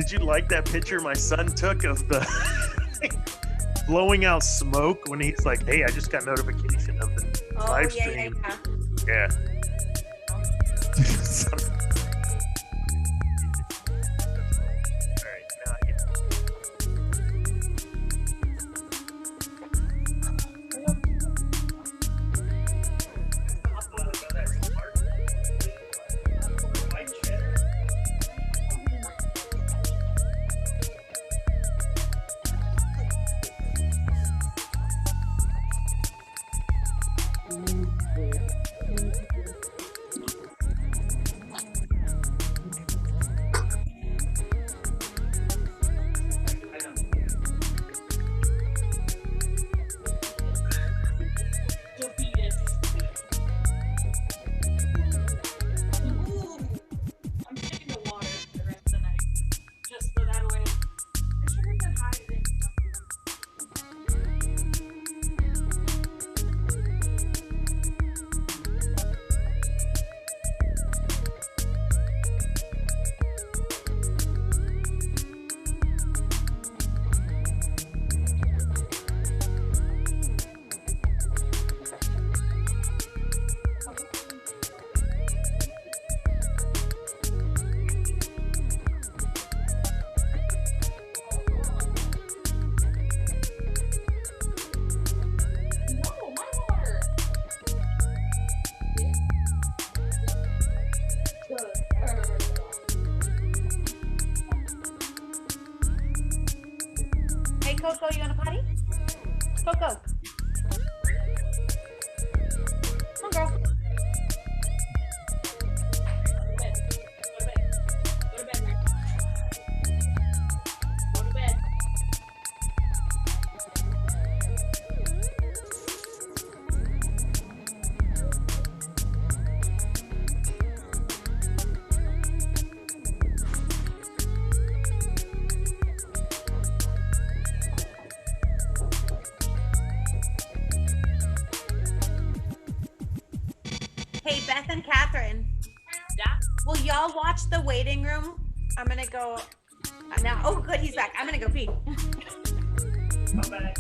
Did you like that picture my son took of the blowing out smoke when he's like, "Hey, I just got notification of the live stream." Yeah. Coco, you want a potty? Coco. Come on, girl. Hey, Beth and Catherine. Yeah. Will y'all watch The Waiting Room? I'm gonna go now. Oh, good, he's back. I'm gonna go pee. Come back.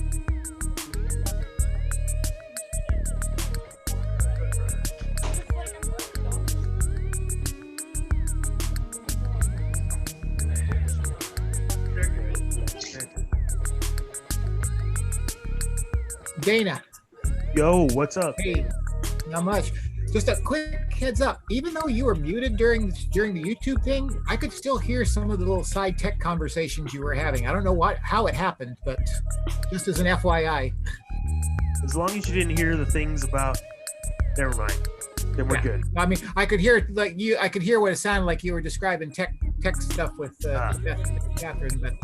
Dana. Yo, what's up? Hey, not much. Just a quick heads up. Even though you were muted during the YouTube thing, I could still hear some of the little side tech conversations you were having. I don't know how it happened, but just as an FYI. As long as you didn't hear the things about, never mind. Then we're good. I mean, I could hear I could hear what it sounded like you were describing tech stuff with Beth and Catherine, but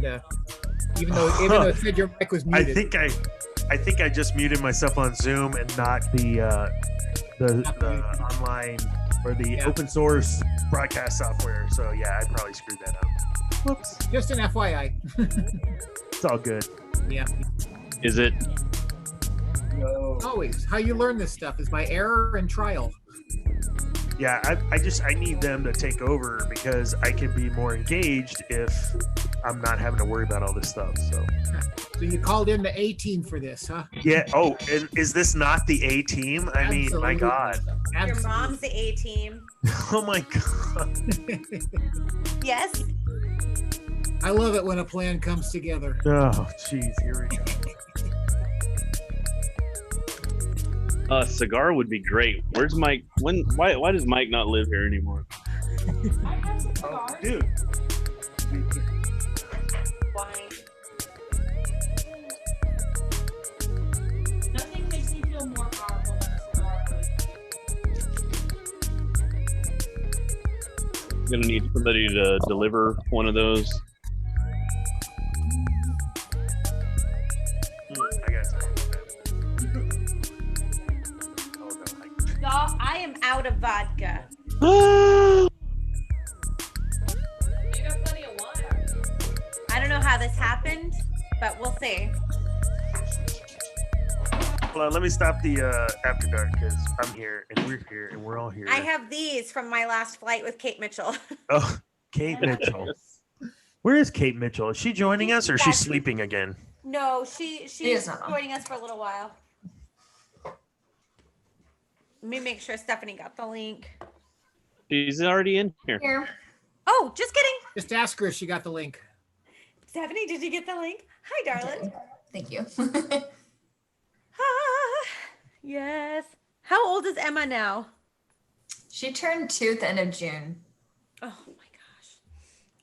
even though it said your mic was muted. I think I just muted myself on Zoom and not the online or the open source broadcast software. So yeah, I probably screwed that up. Whoops. Just an FYI. It's all good. Yeah. Is it? No. Always. How you learn this stuff is by error and trial. Yeah, I need them to take over because I can be more engaged if I'm not having to worry about all this stuff. So you called in the A team for this, huh? Yeah. Oh, and is this not the A team? I mean, my God. Absolutely. Your mom's the A team. Oh my God. Yes. I love it when a plan comes together. Oh, geez, here we go. Cigar would be great. Where's Mike? Why does Mike not live here anymore? Oh, dude. Why? Nothing makes me feel more powerful than a cigar. I'm gonna need somebody to deliver one of those. Y'all, I am out of vodka. I don't know how this happened, but we'll see. Hold on, let me stop the After Dark because I'm here and we're here and we're all here. I have these from my last flight with Kate Mitchell. Oh, Kate Mitchell. Where is Kate Mitchell? Is she joining us or is she That's- sleeping again? No, she's is not on. joining us for a little while. Let me make sure Stephanie got the link. She's already in here. Here. Oh, just kidding. Just ask her if she got the link. Stephanie, did you get the link? Hi, darling. Thank you. Ah, yes. How old is Emma now? She turned 2 at the end of June. Oh my gosh.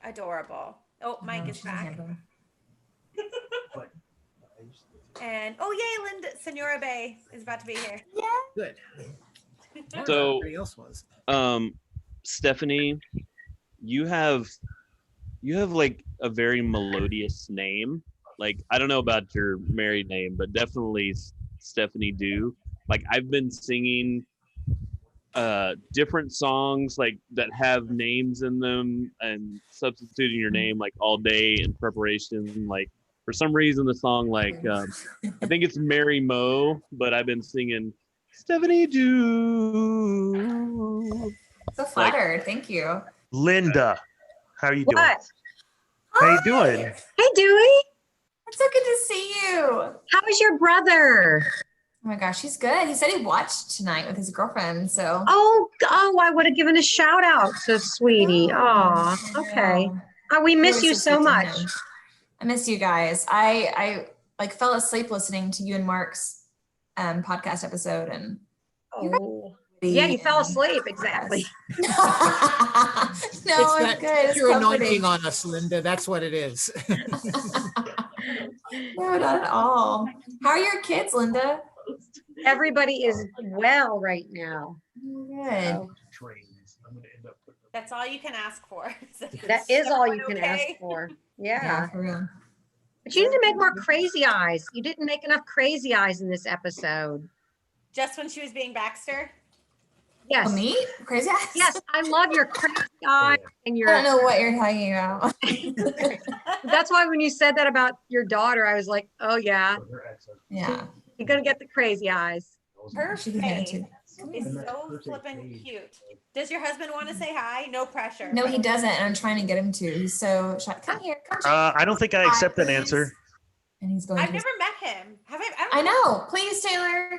Adorable. Oh, Mike is She's back. handling. And oh yay, Linda Senora Bay is about to be here. Good. So, Everybody else was. Stephanie, you have like a very melodious name. Like, I don't know about your married name, but definitely Stephanie Do. Like, I've been singing different songs like that have names in them and substituting your name like all day in preparation. Like, for some reason the song like I think it's Mary Mo, but I've been singing Stephanie Do. So flattered. Thank you. Linda, how are you doing? What? How you doing? Hey, Dewey. It's so good to see you. How is your brother? Oh my gosh, he's good. He said he watched tonight with his girlfriend. So. Oh, I would have given a shout out to Sweetie. Oh, okay. Oh, we miss you so much. I miss you guys. I like fell asleep listening to you and Mark's podcast episode and. Oh. Yeah, you fell asleep. Exactly. No, It's that good. It's you're comforting. anointing on us, Linda. That's what it is. No, not at all. How are your kids, Linda? Everybody is well right now. Good. That's all you can ask for. That is all you Everyone can ask okay? for. Yeah, Yeah. for real. But you need to make more crazy eyes. You didn't make enough crazy eyes in this episode. Just when she was being Baxter. Yes. Oh, me? Crazy eyes? Yes, I love your crazy eyes and I your. don't know what you're talking about. That's why when you said that about your daughter, I was like, oh yeah, Yeah. you're gonna get the crazy eyes. Her She can have it face too. is so flippin' cute. Does your husband want to say hi? No pressure. No, he doesn't. And I'm trying to get him to. He's so shy. Come here. Come here. I don't think I accept that answer. And he's going I've to never met him. Have I? I know. Please, Taylor.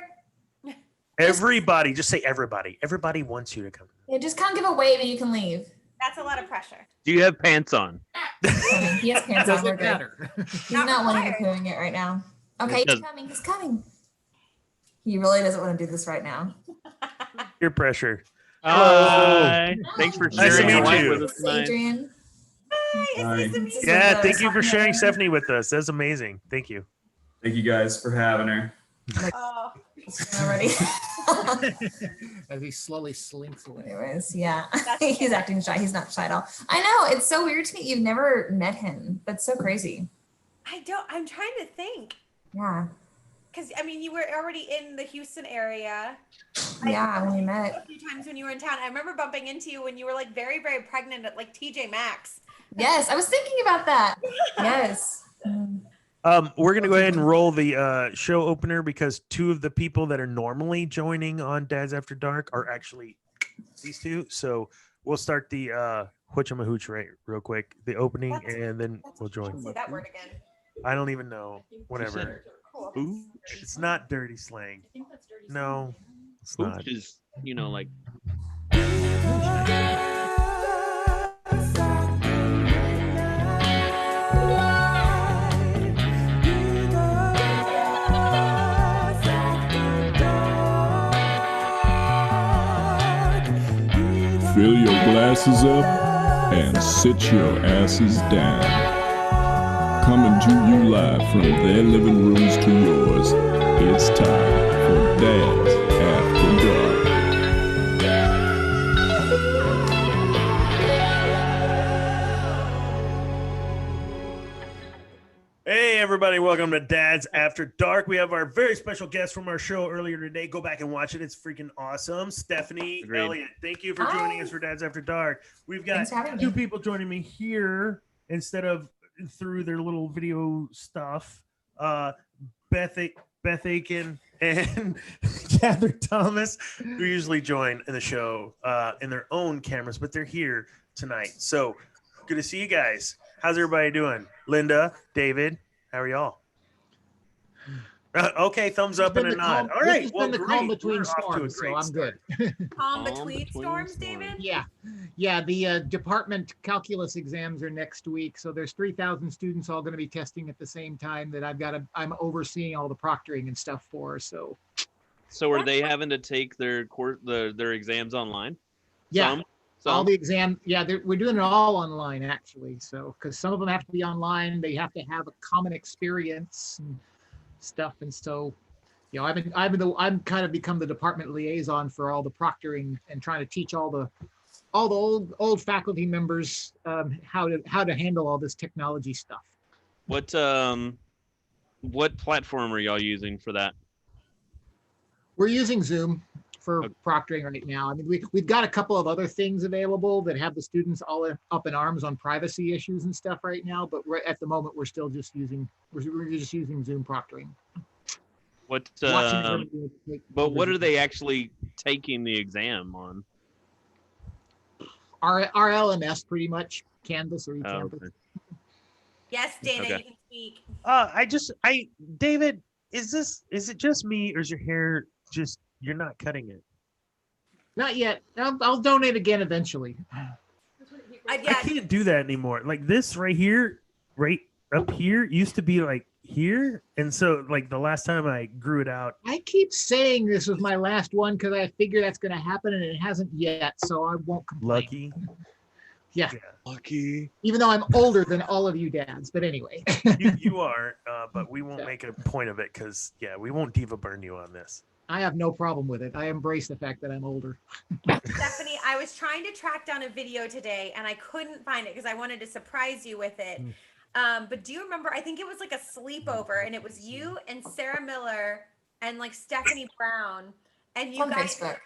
Everybody, just say everybody. Everybody wants you to come. Yeah, just come give a wave and you can leave. That's a lot of pressure. Do you have pants on? I mean, he has pants on. We're Doesn't good. matter. He's not wanting to doing it right now. Okay, It he's doesn't. coming. He's coming. He really doesn't want to do this right now. Peer pressure. Hi. Thanks for Nice to sharing your meet life you. with us tonight. Adrian. Hi, it's nice to meet you. Yeah, thank you for sharing Stephanie with us. That's amazing. Thank you. Thank you guys for having her. Oh, Already. As he slowly slinks away. Anyways, yeah. That's He's cute. acting shy. He's not shy at all. I know. It's so weird to me. You've never met him. That's so crazy. I don't. I'm trying to think. Yeah. Because, I mean, you were already in the Houston area. Yeah, when we met. A few times when you were in town. I remember bumping into you when you were like very, very pregnant at like TJ Maxx. Yes, I was thinking about that. Yes. We're gonna go ahead and roll the show opener because two of the people that are normally joining on Dads After Dark are actually these two. So we'll start the whatchamahooch right real quick, the opening, and then we'll join. Say that word again. I don't even know. Whatever. Cool. Ooh, It's not dirty slang. No, it's not. Ooch is, you know, like Fill your glasses up and sit your asses down. Coming to you live from their living rooms to yours, it's time for Dads After Dark. Hey everybody, welcome to Dads After Dark. We have our very special guest from our show earlier today. Go back and watch it. It's freaking awesome. Stephanie Agreed. Elliott. Thank you for joining us for Dads After Dark. We've got Thanks for having two me. people joining me here instead of through their little video stuff. Beth Aiken and Catherine Thomas, who usually join in the show in their own cameras, but they're here tonight. So good to see you guys. How's everybody doing? Linda, David, how are y'all? Okay, thumbs up and a nod. All right, well, the calm great. between We're off to a storms, so great I'm start. good. Calm Calm between between storms, storms. David. Yeah, the department calculus exams are next week, so there's 3,000 students all going to be testing at the same time that I'm overseeing all the proctoring and stuff for. So So are they having to take their their exams online? yeah, Some? all Some? the exam, we're doing it all online actually. So because some of them have to be online, they have to have a common experience and stuff, and so. You know, I'm kind of become the department liaison for all the proctoring and trying to teach all the old faculty members how to handle all this technology stuff. What platform are y'all using for that? We're using Zoom for proctoring right now. I mean, we've got a couple of other things available that have the students all up in arms on privacy issues and stuff right now, but at the moment we're still just using Zoom proctoring. What Watching everybody take but what are visits. they actually taking the exam on? Our LMS pretty much, Canvas or eCampus. Okay. Yes, Dana, Okay. you can speak. David, is it just me or is your hair just, you're not cutting it? Not yet. I'll donate again eventually. I can't do that anymore. Like this right here, right up here used to be like here. And so like the last time I grew it out. I keep saying this was my last one because I figure that's going to happen and it hasn't yet. So I won't complain. Lucky. Yeah. Lucky. Even though I'm older than all of you dads. But anyway. You are, but we won't make a point of it because, yeah, we won't diva burn you on this. I have no problem with it. I embrace the fact that I'm older. Stephanie, I was trying to track down a video today and I couldn't find it because I wanted to surprise you with it. But do you remember, I think it was like a sleepover and it was you and Sarah Miller and like Stephanie Brown and you On guys. Facebook.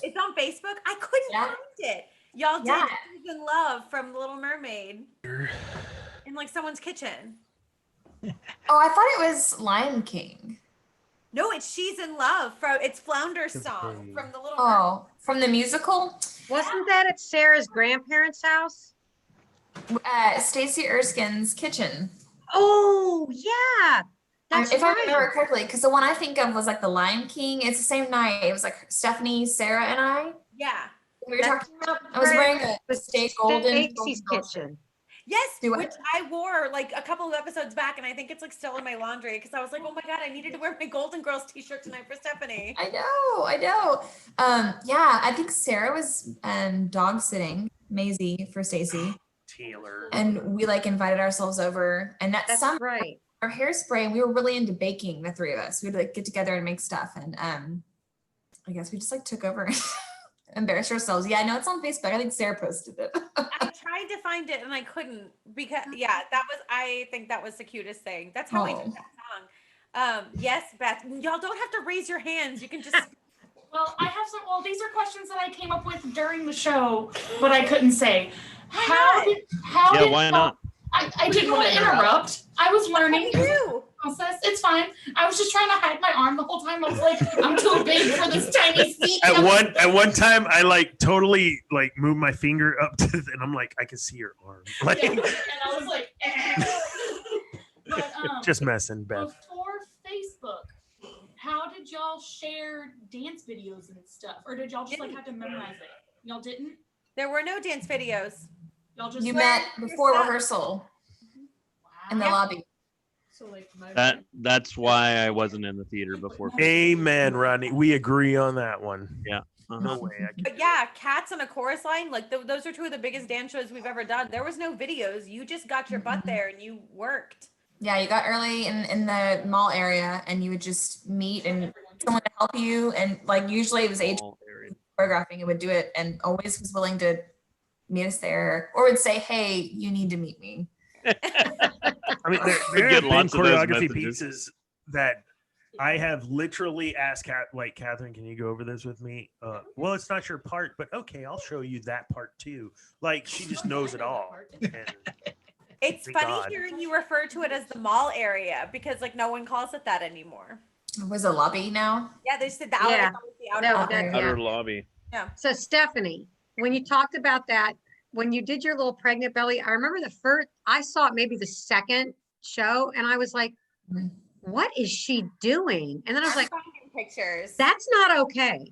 It's on Facebook? I couldn't Yeah. find it. Y'all did Yeah. She's in Love from The Little Mermaid in like someone's kitchen. Oh, I thought it was Lion King. No, it's She's in Love it's Flounder's song from The Little Mermaid. Oh, from the musical? Wasn't that at Sarah's grandparents' house? Stacey Erskine's kitchen. Oh, yeah. That's If I right. remember correctly, because the one I think of was like the Lion King. It's the same night. It was like Stephanie, Sarah, and I. Yeah. We were That's talking about. I was wearing a stay golden. Stacey's kitchen. Yes, Do what? which I wore like a couple of episodes back, and I think it's like still in my laundry because I was like, oh my god, I needed to wear my Golden Girls t-shirt tonight for Stephanie. I know. Yeah, I think Sarah was dog sitting Maisie for Stacey, Taylor. and we like invited ourselves over. And That's some right. our hairspray. And we were really into baking, the three of us. We'd like get together and make stuff, and I guess we just like took over. Embarrassed ourselves. Yeah, I know it's on Facebook. I think Sarah posted it. I tried to find it and I couldn't because I think that was the cutest thing. That's how I did that song. Yes, Beth. Y'all don't have to raise your hands. You can just Well, I have some. Well, these are questions that I came up with during the show, but I couldn't say. How did Why not? I didn't want to interrupt. I was learning you. process. It's fine. I was just trying to hide my arm the whole time. I was like, I'm too big for this tiny seat. At one time, I like totally like moved my finger up to, and I'm like, I can see your arm. Like, Yeah, and I was like, But, just messing, Beth. before Facebook, how did y'all share dance videos and stuff, or did y'all just like have to memorize it? Y'all didn't. There were no dance videos. Y'all just You Well, met before yourself. rehearsal in the Wow. lobby. So like That's why I wasn't in the theater before. Amen, Rodney. We agree on that one. Yeah. No way. I can, But yeah, Cats on a Chorus Line, like those are two of the biggest dance shows we've ever done. There was no videos. You just got your butt there and you worked. Yeah, you got early in the mall area, and you would just meet and someone to help you. And like usually it was age All area. choreographing, it would do it, and always was willing to meet us there, or would say, "Hey, you need to meet me." I mean, there We have get been lots of those choreography messages. pieces that I have literally asked Catherine, can you go over this with me? Well, it's not your part, but okay, I'll show you that part too. Like she just knows it all. And It's Thank funny God. hearing you refer to it as the mall area because like no one calls it that anymore. It was a lobby now. Yeah, they said the outer, Yeah. the outer No, mall. that- Outer lobby. So Stephanie, when you talked about that, when you did your little pregnant belly, I remember I saw it maybe the second show and I was like, Mhm. what is she doing? And then I was I'm like, finding pictures. that's not okay.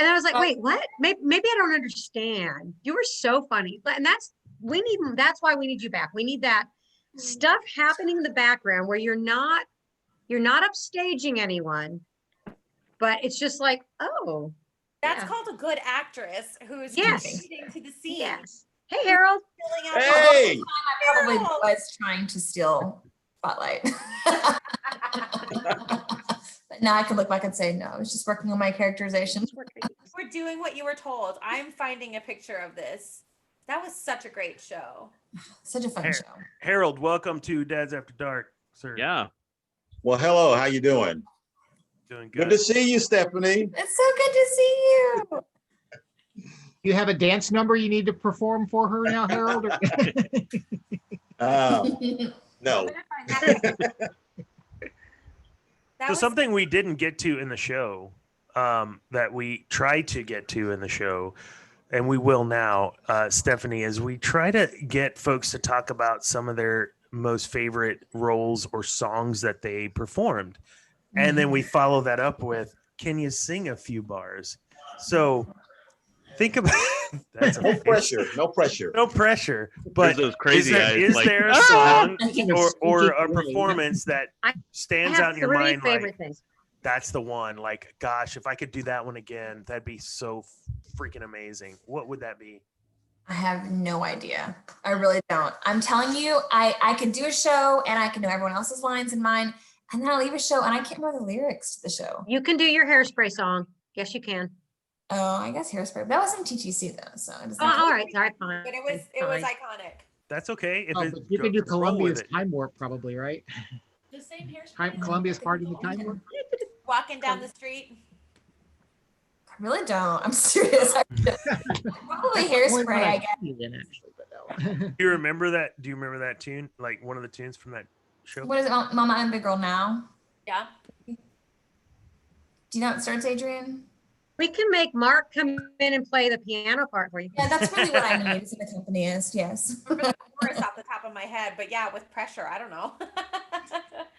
And I was like, wait, what? Maybe I don't understand. You were so funny. And that's why we need you back. We need that stuff happening in the background where you're not upstaging anyone, but it's just like, oh, That's yeah. called a good actress who's Yes. contributing to the scene. Yes. Hey, Harold. Filling out Hey! I probably was trying to steal spotlight. But now I can look back and say, no, I was just working on my characterization. We're doing what you were told. I'm finding a picture of this. That was such a great show. Such a fun Hey. show. Harold, welcome to Dads After Dark, sir. Yeah. Well, hello. How you doing? Doing Good good. to see you, Stephanie. It's so good to see you. You have a dance number you need to perform for her now, Harold? Or- No. That So was something we didn't get to in the show, that we tried to get to in the show, and we will now, Stephanie, is we try to get folks to talk about some of their most favorite roles or songs that they performed. And then we follow that up with, can you sing a few bars? So think about that's a No pressure. No pressure. no pressure. There's But those crazy eyes. is like, there a "Ah!" song Thinking of or Squeaky a Boy. performance that I stands have out in your 3 mind favorite like things. that's the one? Like, gosh, if I could do that one again, that'd be so freaking amazing. What would that be? I have no idea. I really don't. I'm telling you, I could do a show and I can know everyone else's lines in mine. And then I'll leave a show and I can't remember the lyrics to the show. You can do your Hairspray song. Yes, you can. Oh, I guess Hairspray. That was in TTC though, so it doesn't. Oh, all right. All right, fine. but it was fine. iconic. That's okay. If Oh, it, but you can do roll with Columbia's it. Time Warp probably, right? The same hairspray. Columbia's part of the Time Warp? Walking down the street. I really don't. I'm serious. Probably Hairspray, I guess. Actually, but no. Do you remember that? Do you remember that tune? Like one of the tunes from that show? What is it? Mama and Big Girl Now? Yeah. Do you know how it starts, Adrian? We can make Mark come in and play the piano part for you. Yeah, that's really what I need as an accompanist. Yes. I remember the chorus off the top of my head, but yeah, with pressure, I don't know.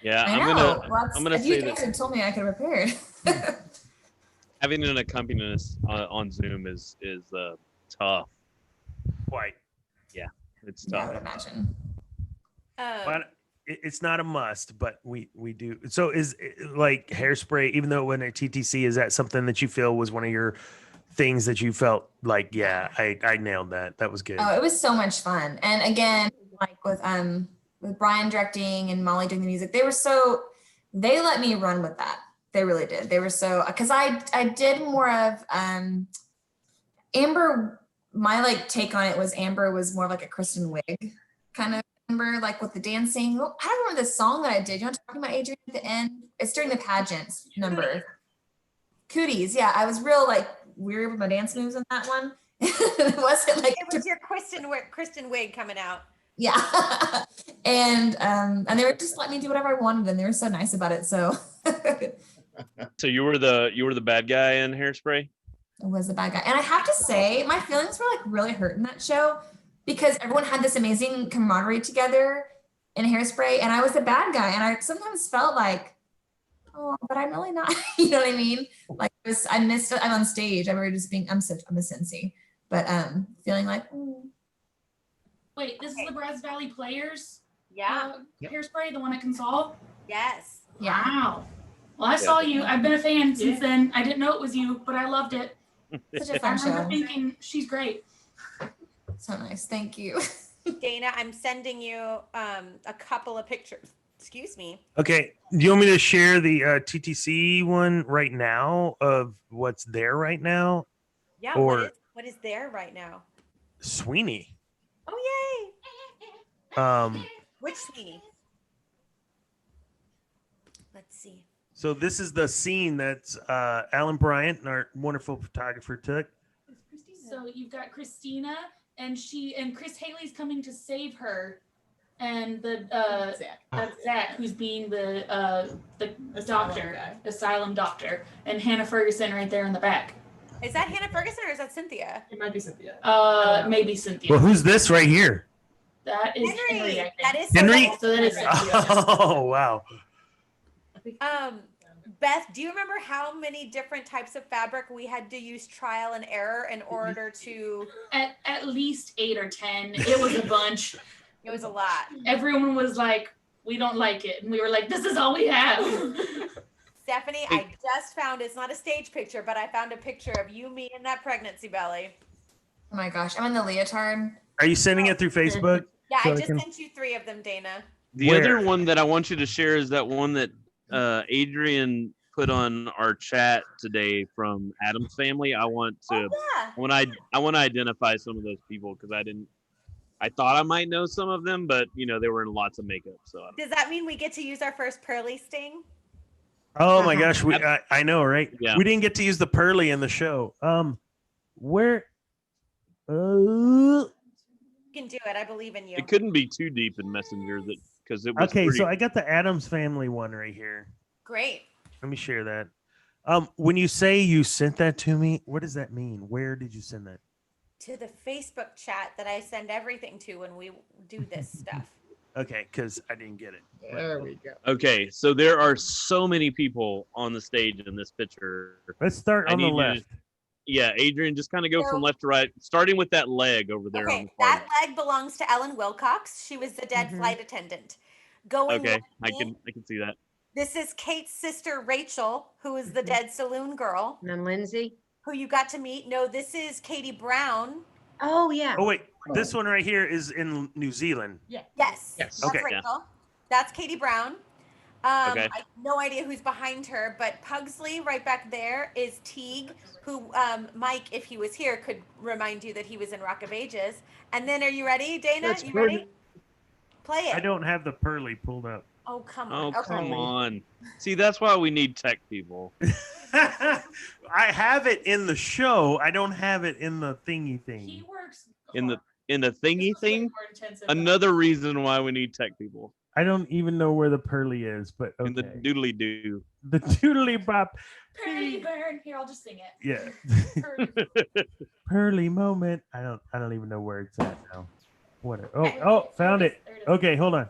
Yeah, I I'm know. gonna Well, I'm gonna if you say guys that had told me I could have prepared. having an accompanist on Zoom is tough. Quite. It's Yeah, I tough. would imagine. But it's not a must, but we do. So is like Hairspray, even though it went at TTC, is that something that you feel was one of your things that you felt like, yeah, I nailed that. That was good. Oh, it was so much fun. And again, like with Brian directing and Molly doing the music, they let me run with that. They really did. They were so, because I did more of Amber, my like take on it was Amber was more like a Kristen Wiig kind of Amber, like with the dancing. I don't remember the song that I did. You know what I'm talking about, Adrian, at the end? It's during the pageants number. Cooties, yeah. I was real like weird with my dance moves in that one. It wasn't like It was your Kristen Wiig coming out. yeah. And they were just letting me do whatever I wanted and they were so nice about it. So So you were the bad guy in Hairspray? I was the bad guy. And I have to say, my feelings were like really hurt in that show because everyone had this amazing camaraderie together in Hairspray and I was the bad guy. And I sometimes felt like, oh, but I'm really not, you know what I mean? Like I'm on stage. I'm a Cincy, but feeling like, Wait, this is the Brazos Valley Players Yeah. Yep. Hairspray, the one at Consol? Yes. yeah. Wow. Well, I saw you. I've been a fan since then. I didn't know it was you, but I loved it. Such a I fun remember show. thinking, she's great. So nice. Thank you. Dana, I'm sending you a couple of pictures. Excuse me. Okay. Do you want me to share the TTC one right now of what's there right now? Yeah. Or- what is there right now? Sweeney. Oh, yay. Which Sweeney? Let's see. So this is the scene that's Alan Bryant, our wonderful photographer, took. So you've got Christina and Chris Haley's coming to save her. And that's Zach, who's being the doctor, asylum doctor, and Hannah Ferguson right there in the back. Is that Hannah Ferguson or is that Cynthia? It might be Cynthia. Maybe Cynthia. Well, who's this right here? That is Henry. Henry. I think. That is Henry? So that is Cynthia. Oh wow. Beth, do you remember how many different types of fabric we had to use trial and error in order to? At least 8 or 10. It was a bunch. It was a lot. Everyone was like, "We don't like it," and we were like, "This is all we have." Stephanie, I just found, it's not a stage picture, but I found a picture of you, me, and that pregnancy belly. Oh my gosh, I'm in the leotard. Are you sending it through Facebook? Yeah, So I I just can- sent you 3 of them, Dana. The Where? other one that I want you to share is that one that Adrian put on our chat today from Adam's Family. I want to Yeah. I want to identify some of those people because I thought I might know some of them, but they were in lots of makeup. So I don't- Does that mean we get to use our first pearly sting? Oh my gosh, I know, right? Yeah. We didn't get to use the pearly in the show. Where? You can do it. I believe in you. it couldn't be too deep in Messenger because it was Okay, pretty, so I got the Adams Family one right here. Great. Let me share that. When you say you sent that to me, what does that mean? Where did you send that? To the Facebook chat that I send everything to when we do this stuff. Okay, because I didn't get it. There we go. Okay, so there are so many people on the stage in this picture. Let's start I on the need you to left. Yeah, Adrian, just kind of go So- from left to right, starting with that leg over there on Okay, the far that leg belongs to Ellen Wilcox. She was the dead flight attendant. Going Okay, with I me, can see that. This is Kate's sister, Rachel, who is the dead saloon girl, And then Lindsay. who you got to meet. No, this is Katie Brown. Oh, yeah. Oh wait, this one right here is in New Zealand. Yes. Yes. That's Okay. Yeah. Rachel. That's Katie Brown. Okay. I have no idea who's behind her, but Pugsley right back there is Teague, who Mike, if he was here, could remind you that he was in Rock of Ages. And then, are you ready, Dana? That's You pretty- ready? Play it. I don't have the pearly pulled up. Oh, come Oh, on. Okay. come on. See, that's why we need tech people. I have it in the show. I don't have it in the thingy He thing. works In the hard. thingy This was way thing, more intensive than- another reason why we need tech people. I don't even know where the pearly is, but In the okay. doodly doo. The doodly bop. Pearly burn. Here, I'll just sing it. Yeah. Pearly. Pearly moment. I don't even know where it's at now. What? Okay. Oh, found it. There it is. Okay, hold on.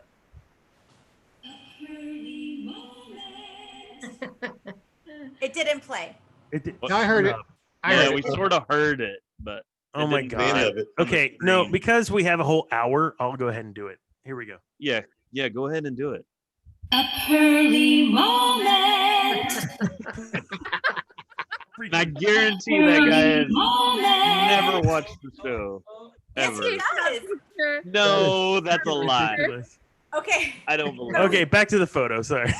It didn't play. It did. I heard it. I Yeah, heard we it. sort of heard it, but Oh it my didn't The end god. of it. on the Okay, no, screen. because we have a whole hour, I'll go ahead and do it. Here we go. yeah, go ahead and do it. A pearly moment. And I guarantee that guy has Moment. never watched the show. Yes, Ever. he does. No, that's a lie. Ridiculous. Okay. I don't believe it. Okay, back to the photo. Sorry.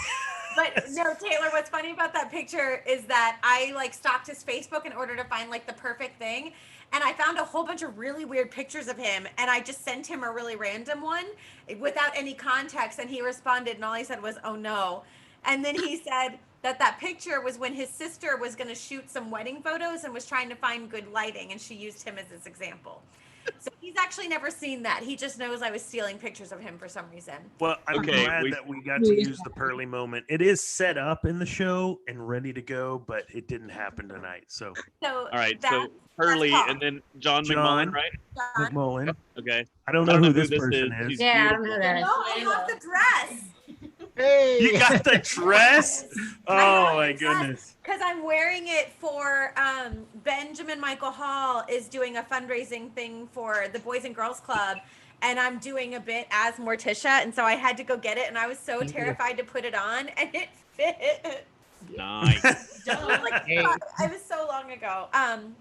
But no, Taylor, what's funny about that picture is that I stalked his Facebook in order to find the perfect thing. And I found a whole bunch of really weird pictures of him. And I just sent him a really random one without any context. And he responded, and all he said was, "Oh no." And then he said that picture was when his sister was going to shoot some wedding photos and was trying to find good lighting. And she used him as his example. So he's actually never seen that. He just knows I was stealing pictures of him for some reason. Well, I'm Okay, glad we- that we got to use the pearly moment. It is set up in the show and ready to go, but it didn't happen tonight. So, So All right, that, so Hurley Paul. and then John John. McMullen, right? John, McMullen, Okay. I don't I know don't who know this who this person is. is. Yeah, I don't know who that is. no, I got the dress. Hey. You got the dress? Oh my goodness. Because I'm wearing it for Benjamin Michael Hall is doing a fundraising thing for the Boys and Girls Club. And I'm doing a bit as Morticia. And so I had to go get it. And I was so terrified to put it on. And it fit. Nice. It was, Hey. it was so long ago.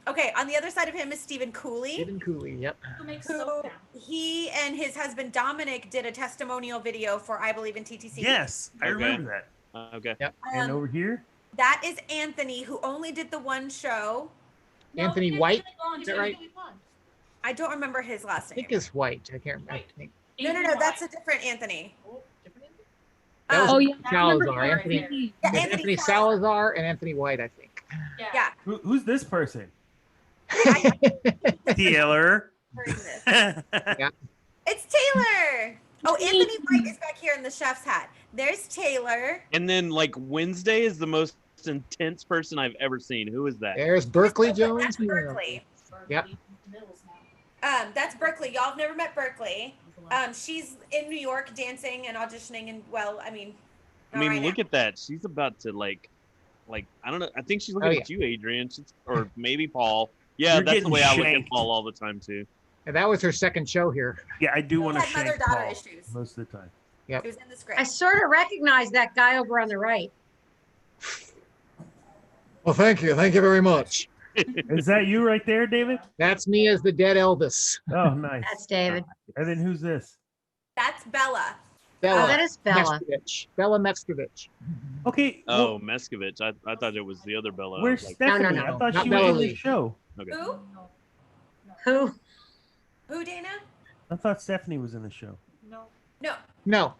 Okay, on the other side of him is Stephen Cooley. Stephen Cooley. Yep. Who makes Who soap now? he and his husband Dominic did a testimonial video for I Believe in TTC. Yes, I Okay. remember that. Okay. And Um, over here? that is Anthony, who only did the one show. Anthony he's White? Billy Blonde. Is that He's right? Billy Blonde. I don't remember his last I name. think it's White. I can't remember. White. I think. No, that's a different Anthony. Oh, different Anthony? That was Um, yeah. Salazar. Right Anthony, there. yeah, Anthony Salazar and Anthony White, I think. Yeah. Who's this person? I Taylor. heard this. Yeah. It's Taylor. Oh, Anthony White is back here in the chef's hat. There's Taylor. And then Wednesday is the most intense person I've ever seen. Who is that? There's Berkeley Jones. That's Berkeley. Yep. That's Berkeley. Y'all have never met Berkeley. She's in New York dancing and auditioning, and well, I mean, I mean, look at that. She's about to like I don't know. I think she's looking at you, Adrian, or maybe Paul. Yeah, You're that's the way I look at shanked. Paul all the time too. And that was her second show here. Yeah, I do want to had shank mother-daughter Paul issues. most of the time. Yep. It was in the script. I sort of recognize that guy over on the right. Well, thank you. Thank you very much. Is that you right there, David? That's me as the dead Elvis. Oh, nice. That's David. And then who's this? That's Bella. Bella. Oh, that is Bella. Meskovich. Bella Meskovich. Okay. Oh, Meskovich. I thought it was the other Bella. I Where's was like, Stephanie? no, I thought not she Bella was in Lee. the show. okay. Who? Who? Dana? I thought Stephanie was in the show. No. No.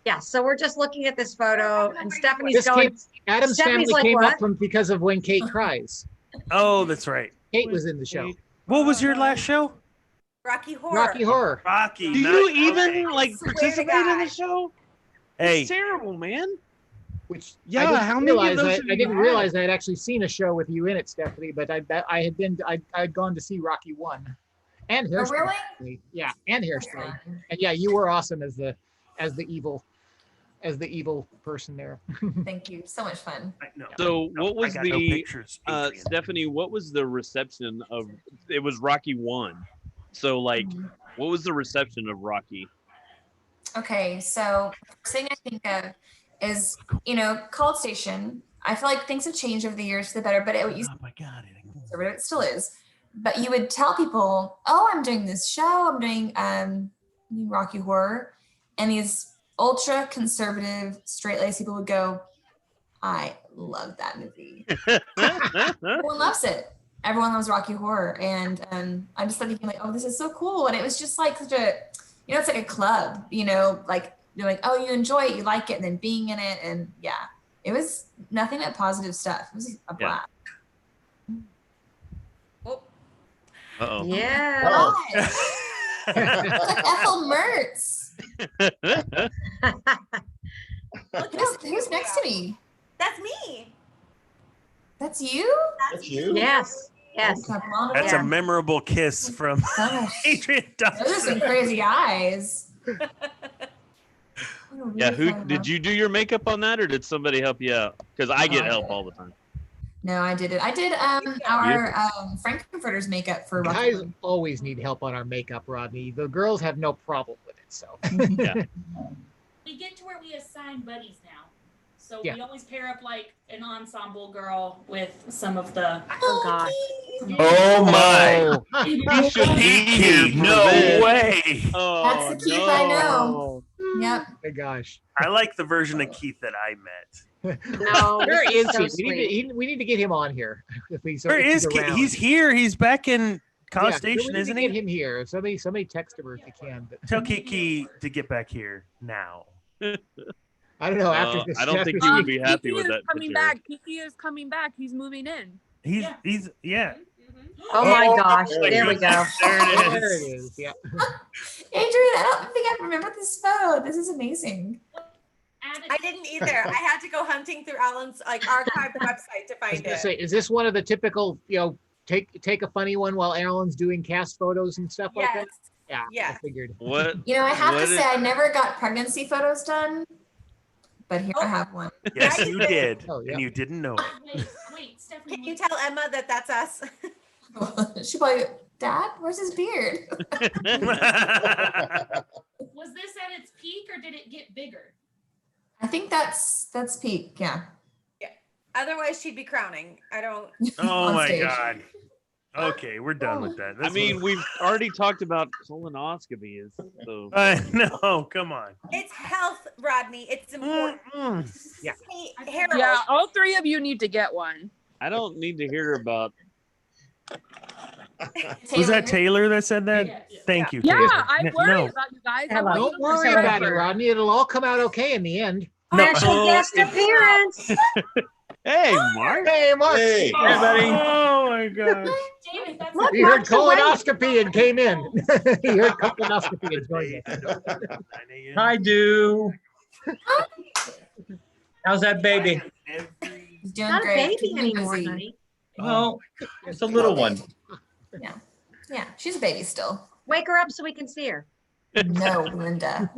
Yeah, so we're just looking at this photo, and Stephanie's This going. came, Adam's Stephanie's family like, came what? up from because of When Kate Cries. Oh, that's right. Kate was in the show. What was your last show? Rocky Horror. Rocky Horror. Rocky. Do nice. you even Okay. like Swear to participate in God. the show? Hey, It's terrible, man. Which Yeah, I didn't how many of realize those I have you didn't had? realize I had actually seen a show with you in it, Stephanie. But I'd gone to see Rocky 1 and Oh, Hairspray. really? Yeah, and Hairspray. And yeah, you were awesome as the evil person there. Thank you. So much fun. no. So what was I got no the pictures, Adrian. Stephanie? What was the reception of? It was Rocky 1. So like, what was the reception of Rocky? Okay, so first thing I think of is, College Station. I feel like things have changed over the years for the better, but it used Oh my God. conservative, it still is. But you would tell people, "Oh, I'm doing this show. I'm doing Rocky Horror," and these ultra conservative, straight-laced people would go, "I love that movie." Everyone loves it. Everyone loves Rocky Horror, and I just started thinking like, "Oh, this is so cool!" And it was just like such a, it's like a club, like you're like, "Oh, you enjoy it, you like it," and then being in it, and yeah, it was nothing but positive stuff. It was a blast. Uh-oh. Yeah. Gosh. It's like Ethel Mertz. Who's next to me? That's me. That's you? That's you? Yes. Yes. That's Yeah. a memorable kiss from Gosh. Adrian Those are some Dawson. crazy eyes. Yeah, who did you do your makeup on that, or did somebody help you out? Because I get help all the time. No, I did it. I did our Frankfurter's makeup for Rocky Guys Horror. always need help on our makeup, Rodney. The girls have no problem with it. So Yeah. We get to where we assign buddies now. So Yeah. we always pair up like an ensemble girl with some of the. Oh God. Oh my. You should be here for No this. way. Oh, That's the Keith I know. Oh Yep. my gosh. I like the version of Keith that I met. No. Where this is so he? sweet. We need to get him on here. If he's, Where if is Keith? around. He's here. He's back in College Yeah, we Station, need isn't to get he? him here. Somebody text him if you can. But Tell Kiki to get back here now. I don't know. After this, I don't after think she- you would be happy Kiki with is that coming picture. back. Kiki is coming back. He's moving in. He's Yeah. yeah. Oh my gosh. there There you we go. go. There There it it is. is. Yeah. Adrian, I don't think I remember this photo. This is amazing. I didn't either. I had to go hunting through Alan's archived website to I was find gonna it. say, is this one of the typical, take a funny one while Alan's doing cast photos and stuff like that? Yes. Yeah. I Yes. figured. What? I have what to is- say, I never got pregnancy photos done, but here I have one. Yes, you did, Oh, yeah. and you didn't know it. Wait, Stephanie. Can you tell Emma that that's us? She probably, "Dad, where's his beard?" Was this at its peak or did it get bigger? I think that's peak. Yeah. Otherwise, she'd be crowning. I don't. Oh On my stage. God. Okay, we're done with that. I mean, we've already talked about colonoscopies. So no, come on. It's health, Rodney. It's important. Yeah. Hey, Harold. Yeah, all three of you need to get one. I don't need to hear about. Was that Taylor that said that? Yeah. Thank you. Yeah, Taylor. I worry No. about you guys. I Hello. want you Don't to worry look about it, better. Rodney. It'll all come out okay in the end. Special guest appearance. Hey, Mark. Hey, Mark. Hey. Oh my God. David, that's Look, He heard Mark's awake. colonoscopy and came in. He heard colonoscopy and joined us. I do. How's that baby? He's doing Not a great. baby Keeping me anymore, busy. honey. Well, it's a little one. Yeah, she's a baby still. Wake her up so we can see her. No, Linda.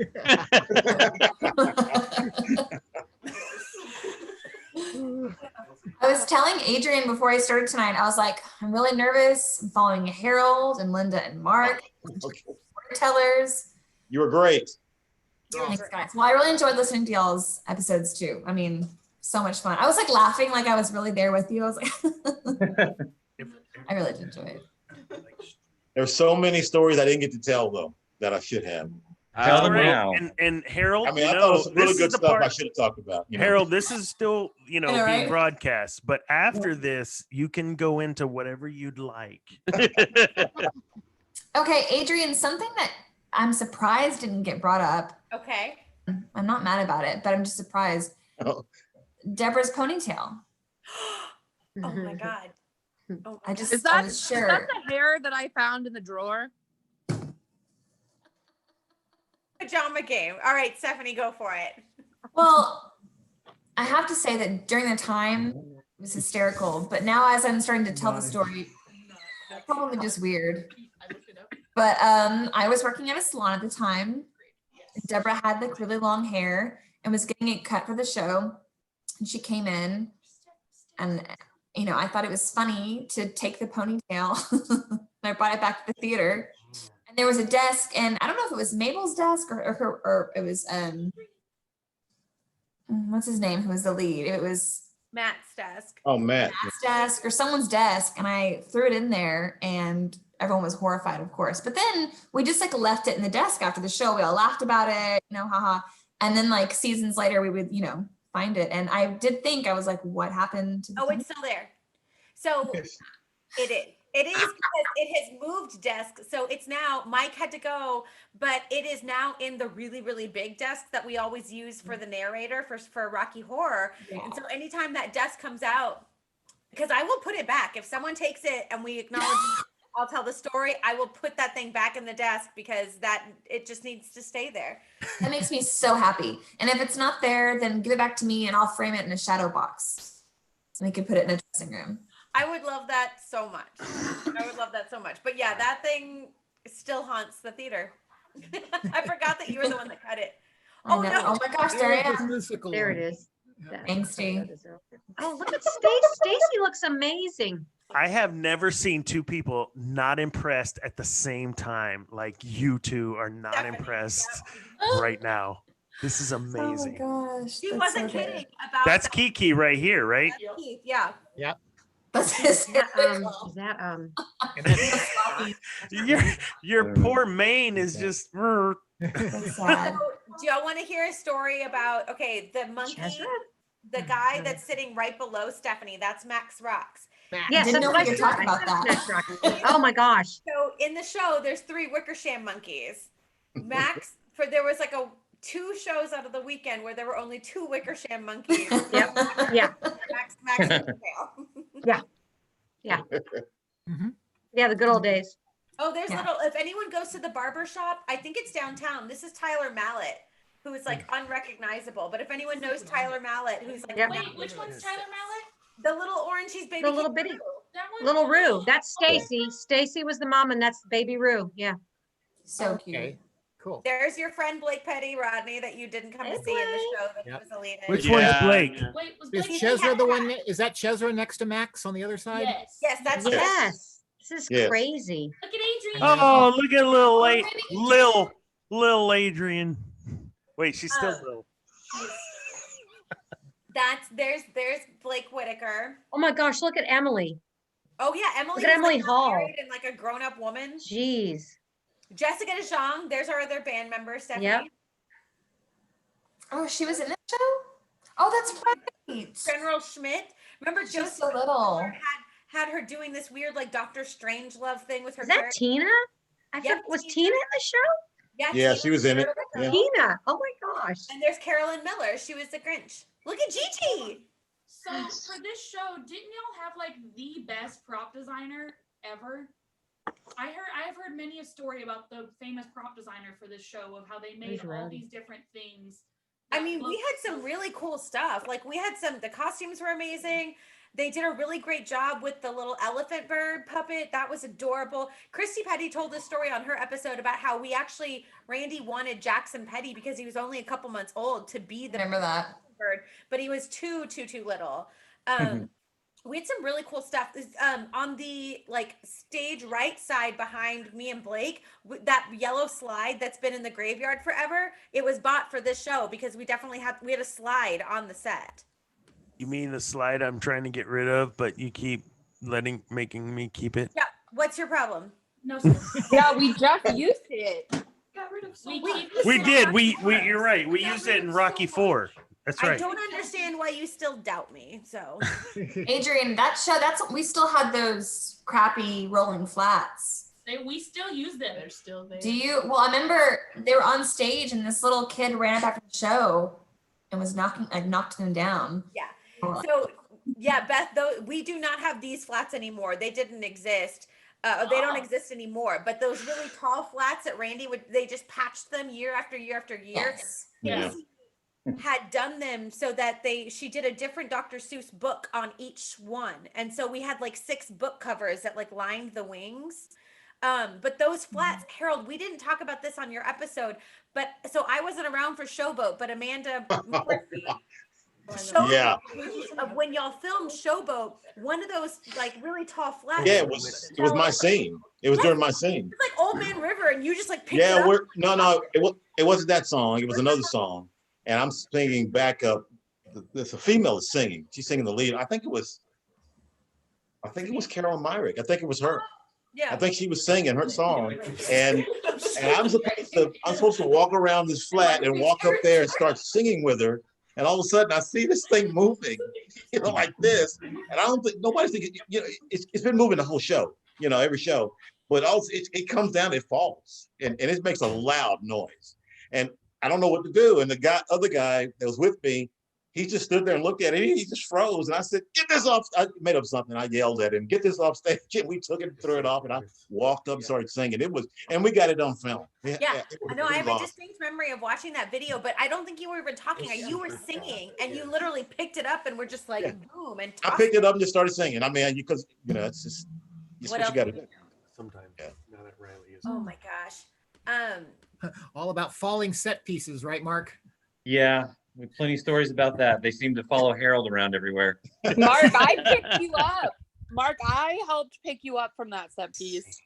I was telling Adrian before I started tonight, I was like, I'm really nervous. I'm following Harold and Linda and Mark, storytellers. You were great. Thanks, guys. Well, I really enjoyed listening to y'all's episodes too. I mean, so much fun. I was like laughing like I was really there with you. I was like, I really did enjoy it. There's so many stories I didn't get to tell though that I should have. Tell them Right. now. And Harold, I mean, you I thought it know, was some really this is good the stuff part- I should have talked about. you know? Harold, this is still, you know, I know, being right? broadcast, but after this, you can go into whatever you'd like. Okay, Adrian, something that I'm surprised didn't get brought up. Okay. I'm not mad about it, but I'm just surprised. Oh. Deborah's ponytail. Oh my God. Oh my I just Is I that, was is sure. that the hair that I found in the drawer? Pajama game. All right, Stephanie, go for it. Well, I have to say that during the time it was hysterical, but now as I'm starting to tell the story, it's probably just weird. But I was working at a salon at the time. Deborah had like really long hair and was getting it cut for the show. And she came in and, you know, I thought it was funny to take the ponytail. And I brought it back to the theater. And there was a desk, and I don't know if it was Mabel's desk or it was, what's his name? Who was the lead? It was Matt's desk. Oh, Matt. Matt's desk or someone's desk, and I threw it in there, and everyone was horrified, of course. But then we just like left it in the desk after the show. We all laughed about it, you know, haha. And then like seasons later, we would, you know, find it. And I did think, I was like, what happened to the Oh, it's still there. So it is. It is because it has moved desk. So it's now, Mike had to go, but it is now in the really, really big desk that we always use for the narrator for Rocky Horror. Yeah. And so anytime that desk comes out, because I will put it back. If someone takes it and we acknowledge I'll tell the story, I will put that thing back in the desk because that it just needs to stay there. That makes me so happy. And if it's not there, then give it back to me and I'll frame it in a shadow box. And I can put it in a dressing room. I would love that so much. I would love that so much. But yeah, that thing still haunts the theater. I forgot that you were the one that cut it. I Oh know. no. Oh my gosh, there I am. There it is. Angsty. Oh, look at Stacy. Stacy looks amazing. I have never seen two people not impressed at the same time. Like you two are not Stephanie, impressed right now. This is amazing. Oh my gosh. She that's wasn't so good. kidding about That's that. Kiki right here, right? That's Keith, yeah. That's Is that, hysterical. is that, Your poor mane is just. That's sad. So, do y'all want to hear a story about the monkey, Ezra? the guy that's sitting right below Stephanie? That's Max Rocks. yes, Didn't that's know what we I could talk thought. about that. That's right. Oh my gosh. So in the show, there's 3 Wickersham monkeys. Max, there was like 2 shows out of the weekend where there were only 2 Wickersham monkeys. Yep. Yeah. Max and Tail. Yeah, the good old days. Oh, there's Yeah. if anyone goes to the barber shop, I think it's downtown. This is Tyler Mallet, who is like unrecognizable. But if anyone knows Tyler Mallet, who's like Yep. Wait, which one's Tyler Mallet? the little orange, he's baby. The little Kid bitty- Roo. That one? Little Rue. That's Stacy. Stacy was the mom and that's baby Rue. Yeah. So cute. Okay, cool. There's your friend Blake Petty, Rodney, that you didn't come to see in the show that Yep. he was a lead in. Which one's Blake? Wait, was Is Blake? Chesra the one? Is that Chesra next to Max on the other side? Yes. Yes, that's Yes. This is Yes. crazy. Look at Adrian. Oh, look at Oh, Lil Adrian. Wait, she's still Oh. Lil. there's Blake Whitaker. Oh my gosh, look at Emily. Oh yeah, Emily. Look at was, Emily like, Hall. married and like a grown-up woman. Jeez. Jessica DeJong. There's our other band member, Stephanie. Yep. Oh, she was in the show? Oh, that's right. General Schmidt. Remember She's Joseph so little. had her doing this weird like Doctor Strange love thing with her. Is that character. Tina? Was Tina in the show? Yeah, she was in it. Yeah. Tina. Oh my gosh. And there's Carolyn Miller. She was the Grinch. Look at Gigi. So for this show, didn't y'all have like the best prop designer ever? I've heard many a story about the famous prop designer for this show of how they made Who's all Rowdy? these different things I mean, we had some really cool stuff. Like the costumes were amazing. They did a really great job with the little elephant bird puppet. That was adorable. Christy Petty told this story on her episode about how Randy wanted Jackson Petty because he was only a couple months old to be the Remember that. bird, but he was too little. We had some really cool stuff. On the like stage right side behind me and Blake, that yellow slide that's been in the graveyard forever, it was bought for this show because we had a slide on the set. You mean the slide I'm trying to get rid of, but you keep making me keep it? Yeah. What's your problem? No. Yeah, we just used it. Got rid of so We did. You're right. We used it in Rocky 4. That's right. I don't understand why you still doubt me. So, Adrian, we still had those crappy rolling flats. We still use them. They're still there. Do you? Well, I remember they were on stage and this little kid ran up after the show and was knocked them down. Yeah. So, yeah, Beth, though we do not have these flats anymore. They didn't exist. They don't exist anymore. But those really tall flats that Randy they just patched them year after year after year. Yes. Yeah. Had done them so that she did a different Dr. Seuss book on each one. And so we had like 6 book covers that like lined the wings. But those flats, Harold, we didn't talk about this on your episode, but so I wasn't around for Showboat, but Amanda Murphy, of when y'all filmed Showboat, one of those like really tall flats. Yeah, it was my scene. It was during my scene. It's like Old Man River, and you just like picked it up. It wasn't that song. It was another song, and I'm singing backup. There's a female is singing. She's singing the lead. I think it was Carolyn Myrick. I think it was her. Yeah. I think she was singing her song, and I'm supposed to walk around this flat and walk up there and start singing with her. And all of a sudden, I see this thing moving, like this. And I don't think nobody's thinking, it's been moving the whole show, every show. But also, it comes down, it falls, and it makes a loud noise. And I don't know what to do. And the other guy that was with me, he just stood there and looked at it. He just froze. And I said, "Get this off!" I made up something. I yelled at him, "Get this off stage!" And we took it, threw it off, and I walked up and started singing. And we got it on film. Yeah, I know. I have a distinct memory of watching that video, but I don't think you were even talking. You were singing, and you literally picked it up and were just like, boom. And I picked it up and just started singing. I mean, because it's just what you got to do. Sometimes. Yeah. Now that Riley is. Oh my gosh. All about falling set pieces, right, Mark? Yeah. We have plenty of stories about that. They seem to follow Harold around everywhere. Mark, I picked you up. Mark, I helped pick you up from that set piece.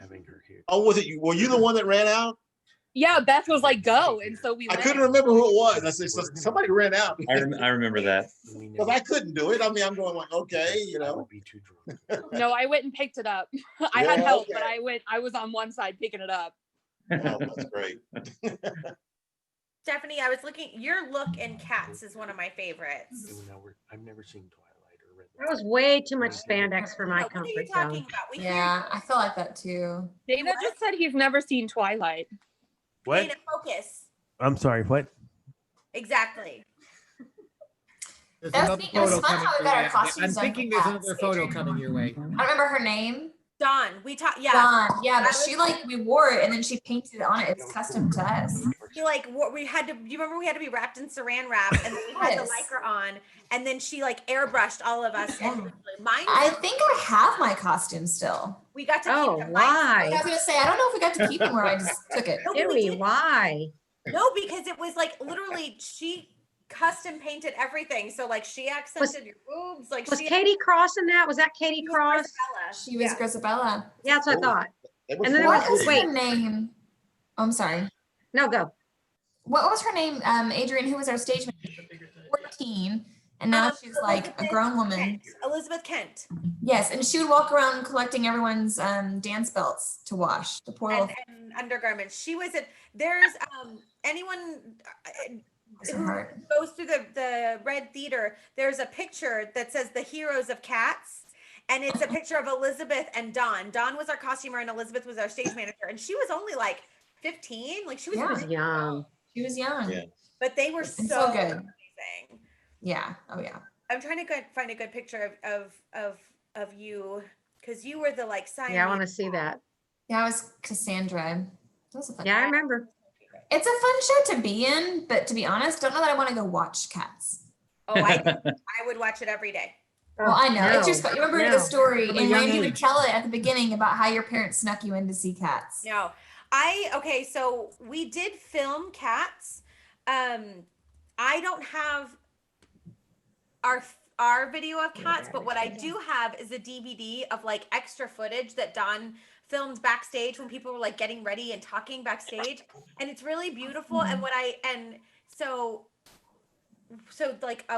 Having her here. Oh, was it you? Were you the one that ran out? Yeah, Beth was like, "Go," and so we. I couldn't remember who it was. I said, somebody ran out. I remember that. Because I couldn't do it. I mean, I'm going like, okay, No, I went and picked it up. I had help, but I was on one side picking it up. Oh, that's great. Stephanie, I was looking. Your look in Cats is one of my favorites. I've never seen Twilight or read. That was way too much spandex for my What are you comfort talking zone. about? Yeah, I feel like that too. Dana just said he's never seen Twilight. What? Dana, focus. I'm sorry. What? Exactly. There's That was another neat. It was photo fun coming how we your got our way. costumes I'm done thinking for there's Cats, another photo Adrian. coming your way. I don't remember her name. Dawn, we talked. Yeah. Dawn. Yeah, but we wore it and then she painted it on it. It's custom to us. She we had to. Do you remember we had to be wrapped in Saran wrap, and then we had the Yes. lycra on, and then she airbrushed all of us. And mine. I think I have my costume still. We got to. Oh, keep them. why? I was gonna say I don't know if we got to keep them or I just took it. No, we Dewey, did. why? No, because it was literally she custom painted everything. So she accented your boobs. Was Katie Cross in that? Was that Katie Cross? She was Grisabella. Yeah, that's what I thought. And And then What was wait, her name? Oh, I'm sorry. no, go. What was her name? Adrian, who was our stage manager? 14, and now she's like a grown woman. Elizabeth Kent. Yes, and she would walk around collecting everyone's dance belts to wash. The poor little And undergarments. She was at. There's anyone who goes through the Red Theater. There's a picture that says the Heroes of Cats. And it's a picture of Elizabeth and Dawn. Dawn was our costumer and Elizabeth was our stage manager. And she was only 15. She was really young. She was young. Yeah. But they were And so so good. amazing. Yeah. Oh yeah. I'm trying to find a good picture of you because you were the Siamese. Yeah, I want to see that. Yeah, I was Cassandra. That was a fun Yeah, I time. remember. It's a fun show to be in, but to be honest, don't know that I want to go watch Cats. Oh, I would watch it every day. Well, I know. It's just, you remember the story, From a and young Randy would age. tell it at the beginning about how your parents snuck you in to see Cats. No, okay, so we did film Cats. I don't have our video of Cats, but what I do have is a DVD of like extra footage that Don filmed backstage when people were like getting ready and talking backstage, and it's really beautiful. And so like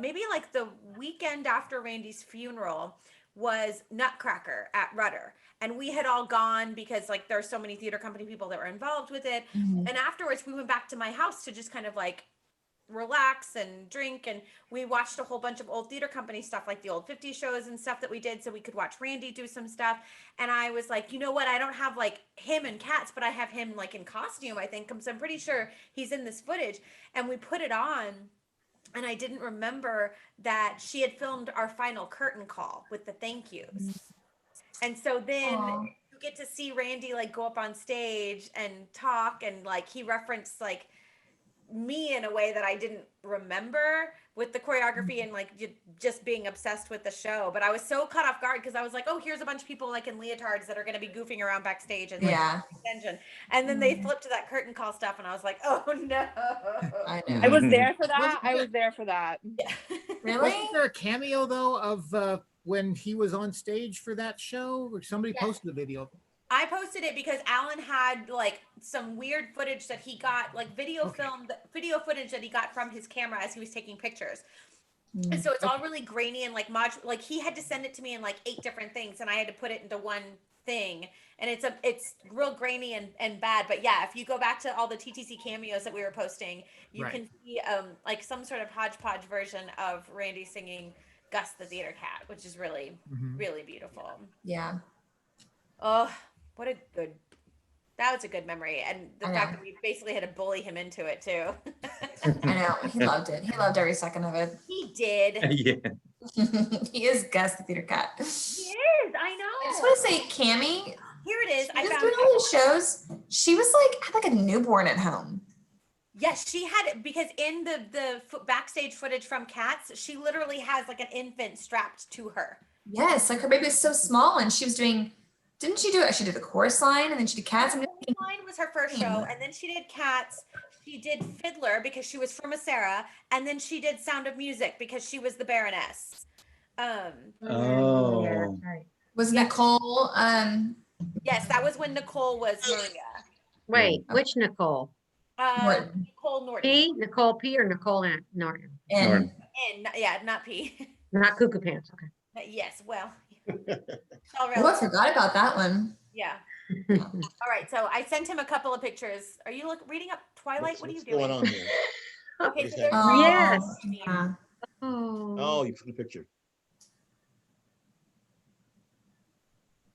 maybe like the weekend after Randy's funeral was Nutcracker at Rudder, and we had all gone because like there's so many theater company people that were involved with it. Mhm. And afterwards we went back to my house to just kind of like relax and drink, and we watched a whole bunch of old theater company stuff, like the old 50s shows and stuff that we did, so we could watch Randy do some stuff. And I was like, you know what, I don't have like him in Cats, but I have him like in costume, I think, because I'm pretty sure he's in this footage. And we put it on, and I didn't remember that she had filmed our final curtain call with the thank yous. And so then Aw. you get to see Randy like go up on stage and talk, and like he referenced like me in a way that I didn't remember with the choreography and like just being obsessed with the show. But I was so caught off guard because I was like, oh, here's a bunch of people like in leotards that are going to be goofing around backstage and like Yeah. extension. And then they flipped to that curtain call stuff, and I was like, oh no. I know. I was there for that. I was there for that. Really? Wasn't there a cameo though of when he was on stage for that show? Or somebody posted the video. I posted it because Alan had like some weird footage that he got, like video footage that he got from his camera as he was taking pictures. And so it's all really grainy and like like he had to send it to me in like 8 different things, and I had to put it into one thing. And it's real grainy and bad. But yeah, if you go back to all the TTC cameos that we were posting, you can see like some sort of hodgepodge version of Randy singing Gus the Theater Cat, which is really, really beautiful. Yeah. Oh, that was a good memory. And the fact that we basically had to bully him into it too. I know. He loved it. He loved every second of it. He did. Yeah. He is Gus the Theater Cat. He is, I know. I just want to say, Cammie, Here it is. she was doing all these shows. She was like, had like a newborn at home. Yes, she had, because in the backstage footage from Cats, she literally has like an infant strapped to her. Yes, like her baby was so small, and she was doing, didn't she do it? She did the chorus line, and then she did Cats. Line was her first show, and then she did Cats. She did Fiddler because she was from Sarah, and then she did Sound of Music because she was the Baroness. Oh. Was Nicole, Yes, that was when Nicole was Maria. Wait, which Nicole? Norton. Nicole Norton. P? Nicole P or Nicole Norton? And Yeah, not P. Not Cuckoo Pants. Okay. Yes, well. oh, I forgot about that one. Yeah. All right, so I sent him a couple of pictures. Are you reading up Twilight? What are you doing? What's going on here? Okay, so there's Yes. Yeah. Oh, you put the picture.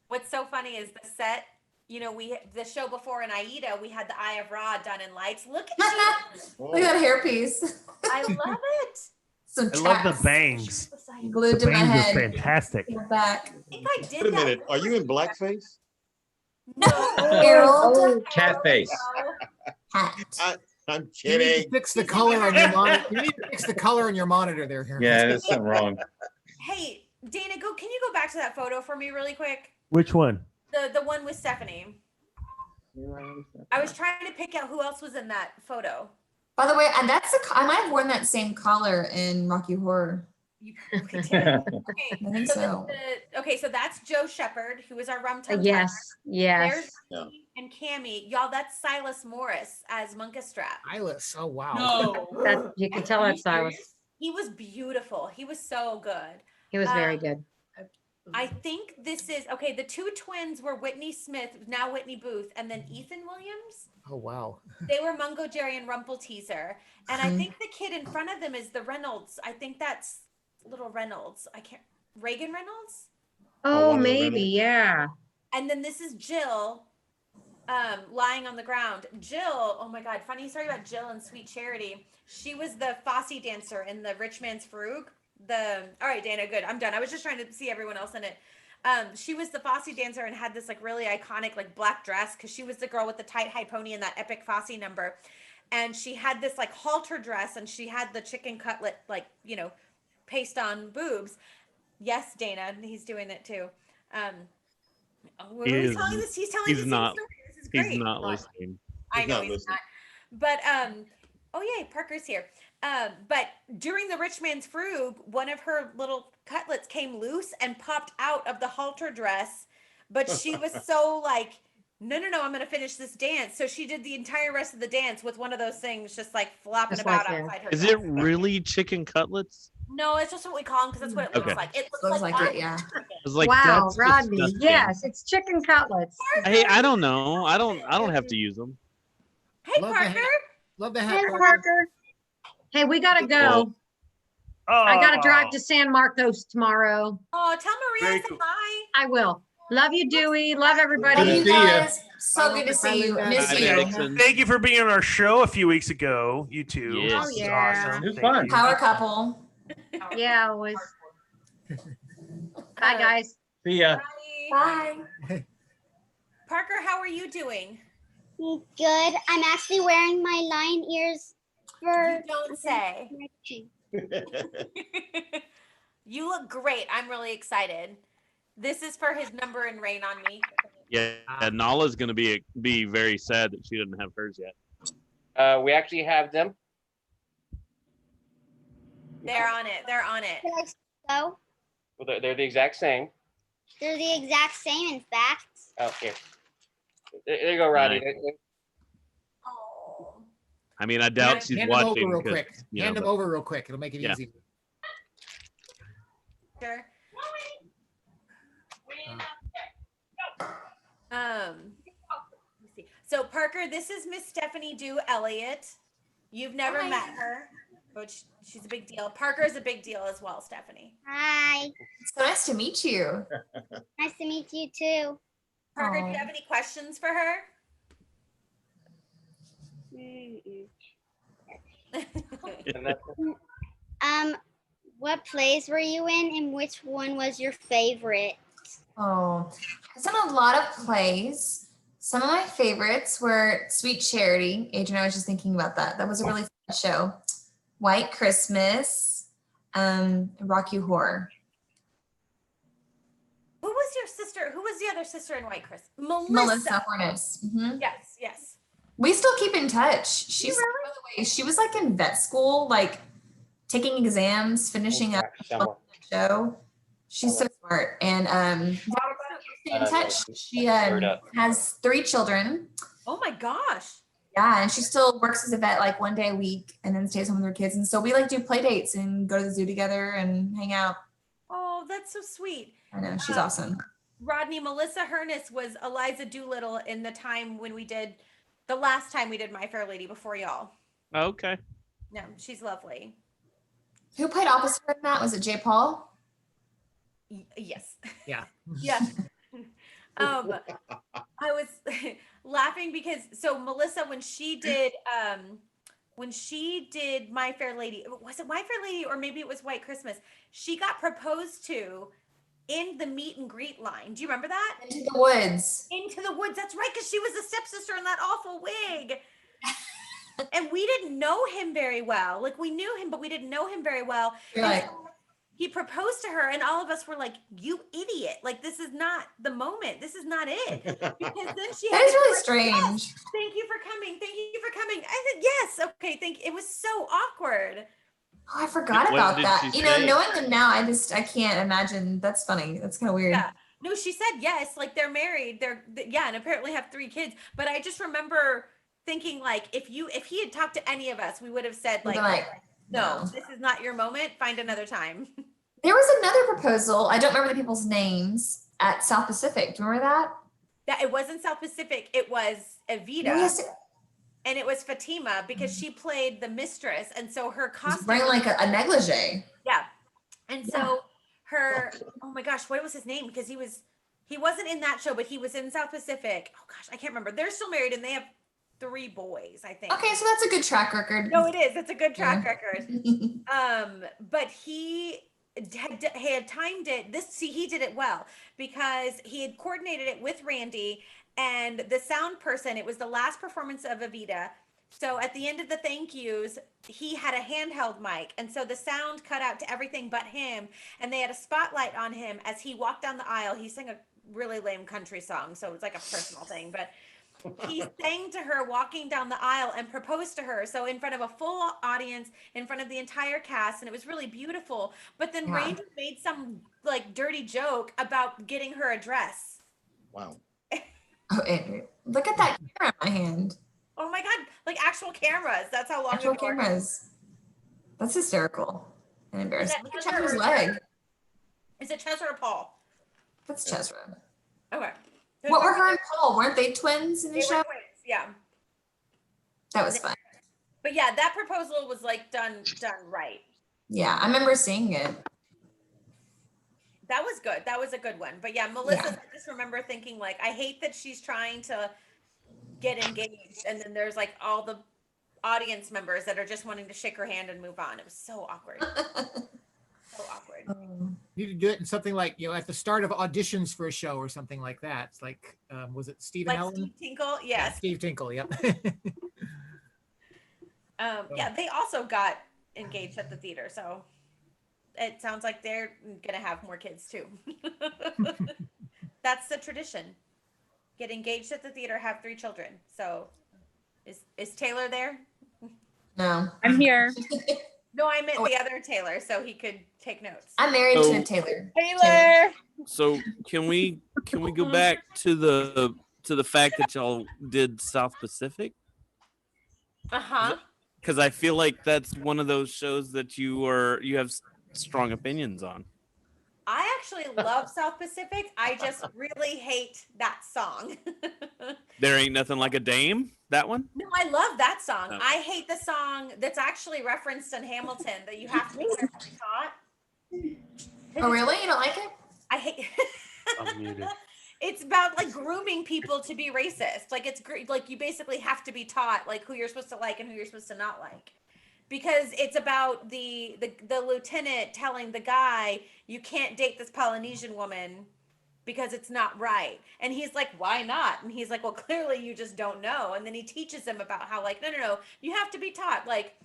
What's so funny is the set, you know, the show before in Aida, we had the Eye of Ra done in lights. Look at you. Look at that hairpiece. I love it. Some I love the tracks bangs. glued The to my bangs are head. fantastic. Go back. I think I did Wait a that. minute. Are you in blackface? Harold. Cat face. Hat. I'm You need kidding. to fix the color on your monitor. You need to fix the color on your monitor there. Harold. Yeah, there's something wrong. Hey, Dana, can you go back to that photo for me really quick? Which one? The one with Stephanie. I was trying to pick out who else was in that photo. By the way, and I might have worn that same collar in Rocky Horror. You probably did. Okay, I think so so. okay, so that's Joe Shepard, who is our rum tum. Yes. Yes. There's Steve and Cammie. Y'all, that's Silas Morris as Munkastrap. Silas. Oh wow. No. That you can tell that's Silas. He was beautiful. He was so good. He was very good. I think this is okay. The two twins were Whitney Smith, now Whitney Booth, and then Ethan Williams. Oh wow. They were Mungo Jerry and Rumple Teaser. And I think the kid in front of them is the Reynolds. I think that's little Reynolds. Reagan Reynolds? Oh, one of the maybe, Reynolds. yeah. And then this is Jill lying on the ground. Jill, oh my God, funny story about Jill and Sweet Charity. She was the Fosse dancer in the Rich Man's Frug. All right, Dana, good. I'm done. I was just trying to see everyone else in it. She was the Fosse dancer and had this like really iconic like black dress because she was the girl with the tight high pony in that epic Fosse number. And she had this like halter dress and she had the chicken cutlet, like, you know, paste on boobs. Yes, Dana, he's doing it too. He's telling the same story. This is great. He's not listening. I know he's not. But oh yay, Parker's here. But during the Rich Man's Frug, one of her little cutlets came loose and popped out of the halter dress. But she was so like, no, I'm gonna finish this dance. So she did the entire rest of the dance with one of those things just like flopping Just about like outside her. Is dress. it really chicken cutlets? No, it's just what we call them because that's what it looks Okay. like. It Looks like that. it, yeah. I was like, Wow, that's Rodney. disgusting. Yes, it's chicken cutlets. Hey, I don't know. I don't have to use them. Hey, Love the Parker. hat. Love the Hey, hat. Parker. Parker. Hey, we gotta go. I gotta drive to San Marcos tomorrow. Oh, tell Maria Very I said cool. hi. I will. Love you, Dewey. Love everybody. Love Good you to see ya. guys. So good to see you. Bye, Miss Bye, you. Dixon. Thank you for being on our show a few weeks ago. You two. Yes. Oh, This is yeah. awesome. It was Thank fun. you. Power couple. Yeah, it was. Bye, guys. See ya. Bye. Bye. Parker, how are you doing? Good. I'm actually wearing my lion ears for. You don't say. You look great. I'm really excited. This is for his number and rain on me. Yeah, Nala's gonna be very sad that she doesn't have hers yet. We actually have them. They're on it. They're on it. So Well, they're the exact same. they're the exact same, in fact. Oh, here. There you go, Roddy. Nice. Oh. I mean, I doubt she's Hand them over watching. real 'cause, quick. you Hand know, them but- over real quick. It'll make it Yeah. easy. Sure. Let me see. So Parker, this is Miss Stephanie Dew Elliott. You've never Hi. met her, but she's a big deal. Parker is a big deal as well, Stephanie. Hi. It's so nice to meet you. Nice to meet you too. Parker, do Aw. you have any questions for her? And that's What plays were you in, and which one was your favorite? Oh, I've done a lot of plays. Some of my favorites were Sweet Charity. Adrian, I was just thinking about that. That was a really fun show. White Christmas, Rock You Horror. Who was your sister? Who was the other sister in White Christmas? Melissa. Melissa Hornis. Mhm. Yes, yes. We still keep in touch. She's, by the way, she was like in vet school, like taking exams, finishing up the show. She's so smart. And stay in touch. She has 3 children. Oh my gosh. Yeah, and she still works as a vet like one day a week and then stays home with her kids. And so we like do play dates and go to the zoo together and hang out. Oh, that's so sweet. I know, she's awesome. Rodney, Melissa Hernus was Eliza Doolittle in the time when we did the last time we did My Fair Lady before y'all. Okay. No, she's lovely. Who played opposite her in that? Was it Jay Paul? Yes. Yeah. Yeah. I was laughing because Melissa, when she did My Fair Lady, was it My Fair Lady or maybe it was White Christmas? She got proposed to in the meet and greet line. Do you remember that? Into the Woods. Into the Woods. That's right, because she was the stepsister in that awful wig. And we didn't know him very well. Like we knew him, but we didn't know him very well. You're And like, so he proposed to her, and all of us were like, "You idiot! Like this is not the moment. This is not it." Because then she that had is to really go, strange. "Yes, thank you for coming. Thank you for coming. I said yes. Okay, thank you. It was so awkward. Oh, I forgot What about did that. she You know, say? knowing them now, I can't imagine. That's funny. That's kind of weird. Yeah. No, she said yes. Like they're married. And apparently have 3 kids. But I just remember thinking like, if he had talked to any of us, we would have said We'd like, be like, no, no. this is not your moment. Find another time. There was another proposal. I don't remember the people's names at South Pacific. Do you remember that? That it wasn't South Pacific. It was Evita. Yes. And it was Fatima because she played the mistress. And so her She's costume. wearing like a negligee. Yeah. And so her, oh my gosh, what was his name? Because he wasn't in that show, but he was in South Pacific. Oh gosh, I can't remember. They're still married and they have 3 boys, I think. Okay, so that's a good track record. No, it is. It's a good track Yeah. record. But he he had timed it. He did it well because he had coordinated it with Randy and the sound person. It was the last performance of Evita. So at the end of the thank yous, he had a handheld mic. And so the sound cut out to everything but him. And they had a spotlight on him as he walked down the aisle. He sang a really lame country song. So it was like a personal thing. But he sang to her walking down the aisle and proposed to her. So in front of a full audience, in front of the entire cast. And it was really beautiful. But then Randy made some like dirty joke about getting her a dress. Wow. Oh, Andrew, look at that camera in my hand. Oh my God, like actual cameras. That's how long Actual ago it was. cameras. That's hysterical and embarrassing. Look at Chesra Chester's or leg. Chesra? Is it Chesra or Paul? That's Chesra. Okay. What were her and Paul? Weren't they twins in the They show? were twins, yeah. That was fun. But yeah, that proposal was like done right. Yeah, I remember seeing it. That was good. That was a good one. But yeah, Melissa, I just remember thinking like, I hate that she's trying to get engaged and then there's like all the audience members that are just wanting to shake her hand and move on. It was so awkward. So awkward. You need to do it in something like, at the start of auditions for a show or something like that. It's like, was it Stephen Like Allen? Steve Tinkle? Yes. Steve Tinkle, yep. Yeah, they also got engaged at the theater. So it sounds like they're going to have more kids too. That's the tradition. Get engaged at the theater, have 3 children. So is Taylor there? No. I'm here. No, I meant the other Taylor, so he could take notes. I'm married So- to Taylor. Taylor. So can we go back to the fact that y'all did South Pacific? Uh-huh. Because I feel like that's one of those shows that you have strong opinions on. I actually love South Pacific. I just really hate that song. There Ain't Nothing Like a Dame. That one. No, I love that song. Oh. I hate the song that's actually referenced in Hamilton that you have to be carefully taught. Oh, really? You don't like it? I hate. I'm muted. It's about like grooming people to be racist. Like it's like you basically have to be taught like who you're supposed to like and who you're supposed to not like. Because it's about the lieutenant telling the guy, you can't date this Polynesian woman because it's not right. And he's like, why not? And he's like, well, clearly you just don't know. And then he teaches him about how like, no, you have to be taught like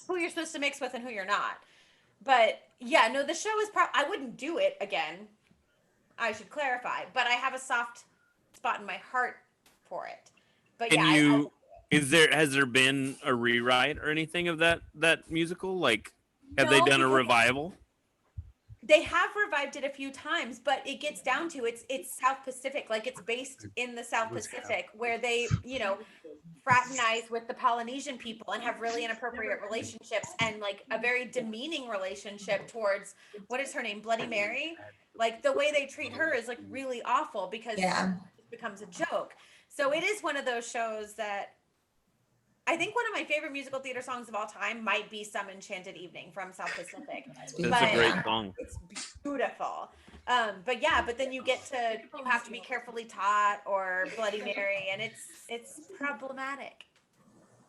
who you're supposed to mix with and who you're not. But yeah, no, the show is I wouldn't do it again. I should clarify, but I have a soft spot in my heart for it. But yeah, has there been a rewrite or anything of that musical? Like, have they No, done a because- revival? They have revived it a few times, but it gets down to it's South Pacific, like it's based in the South Pacific where they, fraternize with the Polynesian people and have really inappropriate relationships and like a very demeaning relationship towards what is her name, Bloody Mary? Like the way they treat her is like really awful because it becomes a joke. So it is one of those shows that I think one of my favorite musical theater songs of all time might be Some Enchanted Evening from South Pacific. That's a great song. It's beautiful. But then you have to be carefully taught or Bloody Mary, and it's problematic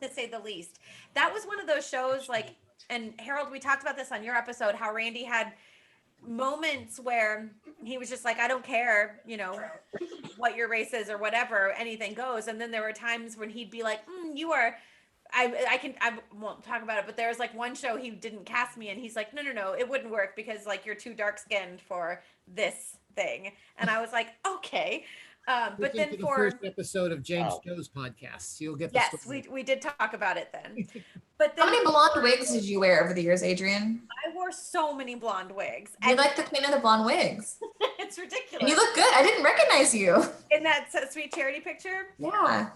to say the least. That was one of those shows like, and Harold, we talked about this on your episode, how Randy had moments where he was just like, I don't care, what your race is or whatever, anything goes. And then there were times when he'd be like, you are, I won't talk about it, but there was like one show he didn't cast me and he's like, no, it wouldn't work because like you're too dark skinned for this thing. And I was like, okay. But then the for first episode of James Joe's podcast, you'll get the yes, story. we did talk about it then. But then How many blonde wigs did you wear over the years, Adrian? I wore so many blonde wigs. You're like the queen of the blonde wigs. It's ridiculous. And you look good. I didn't recognize you. In that Sweet Charity picture. Yeah.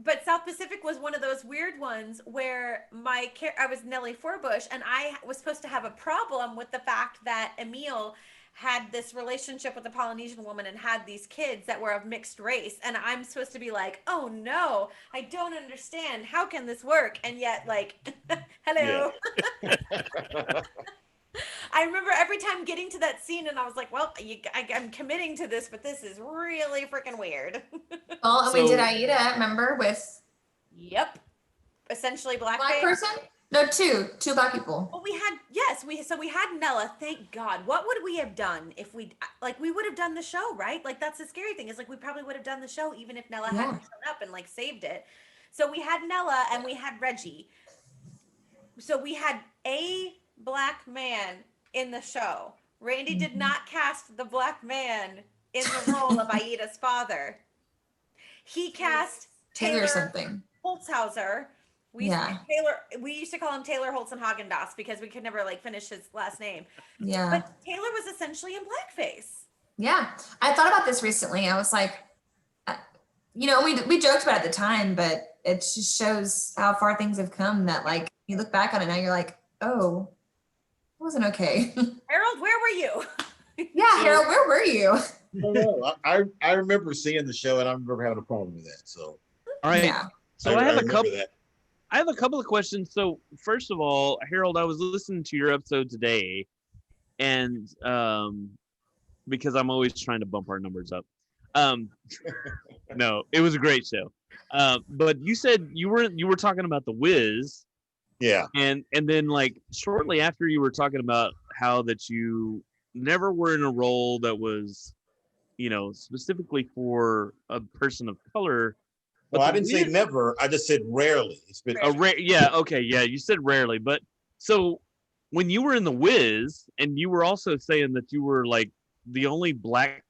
But South Pacific was one of those weird ones where I was Nellie Forbush and I was supposed to have a problem with the fact that Emil had this relationship with a Polynesian woman and had these kids that were of mixed race. And I'm supposed to be like, oh no, I don't understand. How can this work? And yet like, hello. I remember every time getting to that scene and I was like, well, I'm committing to this, but this is really freaking weird. Well, and we did Aida, remember, with Yep. Essentially blackface. black person? No, two black people. Well, we had Nella. Thank God. What would we have done if we would have done the show, right? Like that's the scary thing is like we probably would have done the show even if Nella hadn't shown up and like saved it. So we had Nella and we had Reggie. So we had a black man in the show. Randy did not cast the black man in the role of Aida's father. He cast Taylor something. Holzhauser. We used to call him Taylor Holtzen Hagendas because we could never like finish his last name. Yeah. But Taylor was essentially in blackface. Yeah. I thought about this recently. I was like, we joked about it at the time, but it just shows how far things have come that like you look back on it now, you're like, oh, it wasn't okay. Harold, where were you? Yeah, Harold, where were you? I remember seeing the show and I remember having a problem with that. So all right. Yeah. So I have a remember couple. that. I have a couple of questions. So first of all, Harold, I was listening to your episode today, and because I'm always trying to bump our numbers up. No, it was a great show. But you said you were talking about The Wiz. Yeah. And then like shortly after you were talking about how that you never were in a role that was, specifically for a person of color. Well, I didn't say never. I just said rarely. It's been You said rarely, but so when you were in The Wiz, and you were also saying that you were like the only black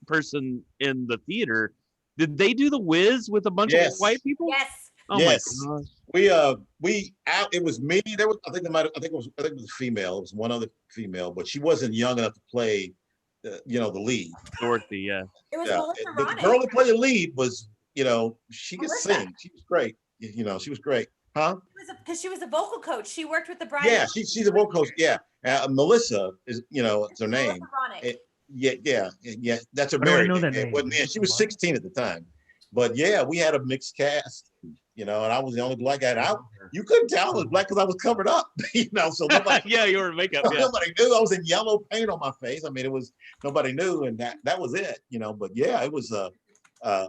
person in the theater, did they do The Wiz with a bunch of white people? Yes. Oh yes. my gosh. It was me. I think it was a female. It was one other female, but she wasn't young enough to play, the lead. Dorothy, yeah. It was Melissa The Ronick. girl who played the lead was, she could Melissa. sing. She was great. She was great. Huh? Because she was a vocal coach. She worked with the Bride. Yeah, she's a vocal coach. Yeah. Melissa is, it's her name. Melissa Ronick. Yeah. That's her Why do I married know name. that It name? wasn't- and she was 16 at the time. But yeah, we had a mixed cast, and I was the only black guy. You couldn't tell I was black because I was covered up, so nobody, Yeah, you were in makeup. Yeah. nobody knew. I was in yellow paint on my face. I mean, nobody knew, and that was it, but yeah, it was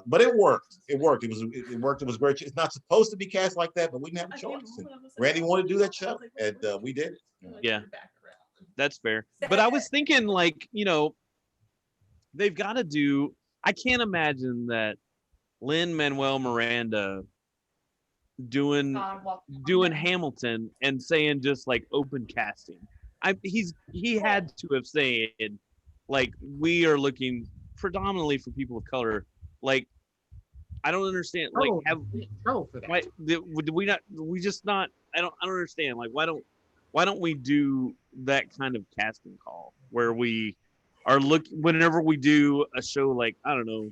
but it worked. It worked. It worked. It was great. It's not supposed to be cast like that, but we didn't have a choice. And Randy wanted to do that show, and we did it. Yeah, that's fair. But I was thinking, like, they've got to do. I can't imagine that Lin-Manuel Miranda doing Hamilton and saying just like open casting. He had to have said like we are looking predominantly for people of color. Like I don't understand. Like why did we not? We just not. I don't understand. Like why don't we do that kind of casting call where we are whenever we do a show like I don't know,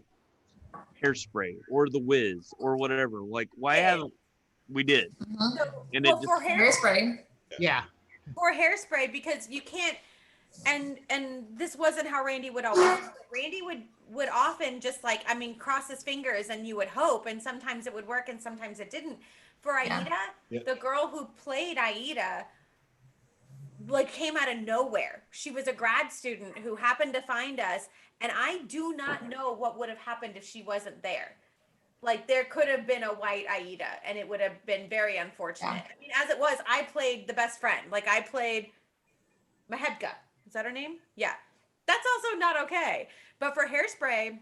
Hairspray or The Wiz or whatever. Like why haven't we did? And it for Hairspray. Yeah. For Hairspray, because you can't, and this wasn't how Randy would always. Randy would often just cross his fingers and you would hope, and sometimes it would work and sometimes it didn't. For Aida, the girl who played Aida, came out of nowhere. She was a grad student who happened to find us, and I do not know what would have happened if she wasn't there. Like there could have been a white Aida, and it would have been very unfortunate. I mean, as it was, I played the best friend. Like I played Mahedka. Is that her name? Yeah. That's also not okay. But for Hairspray,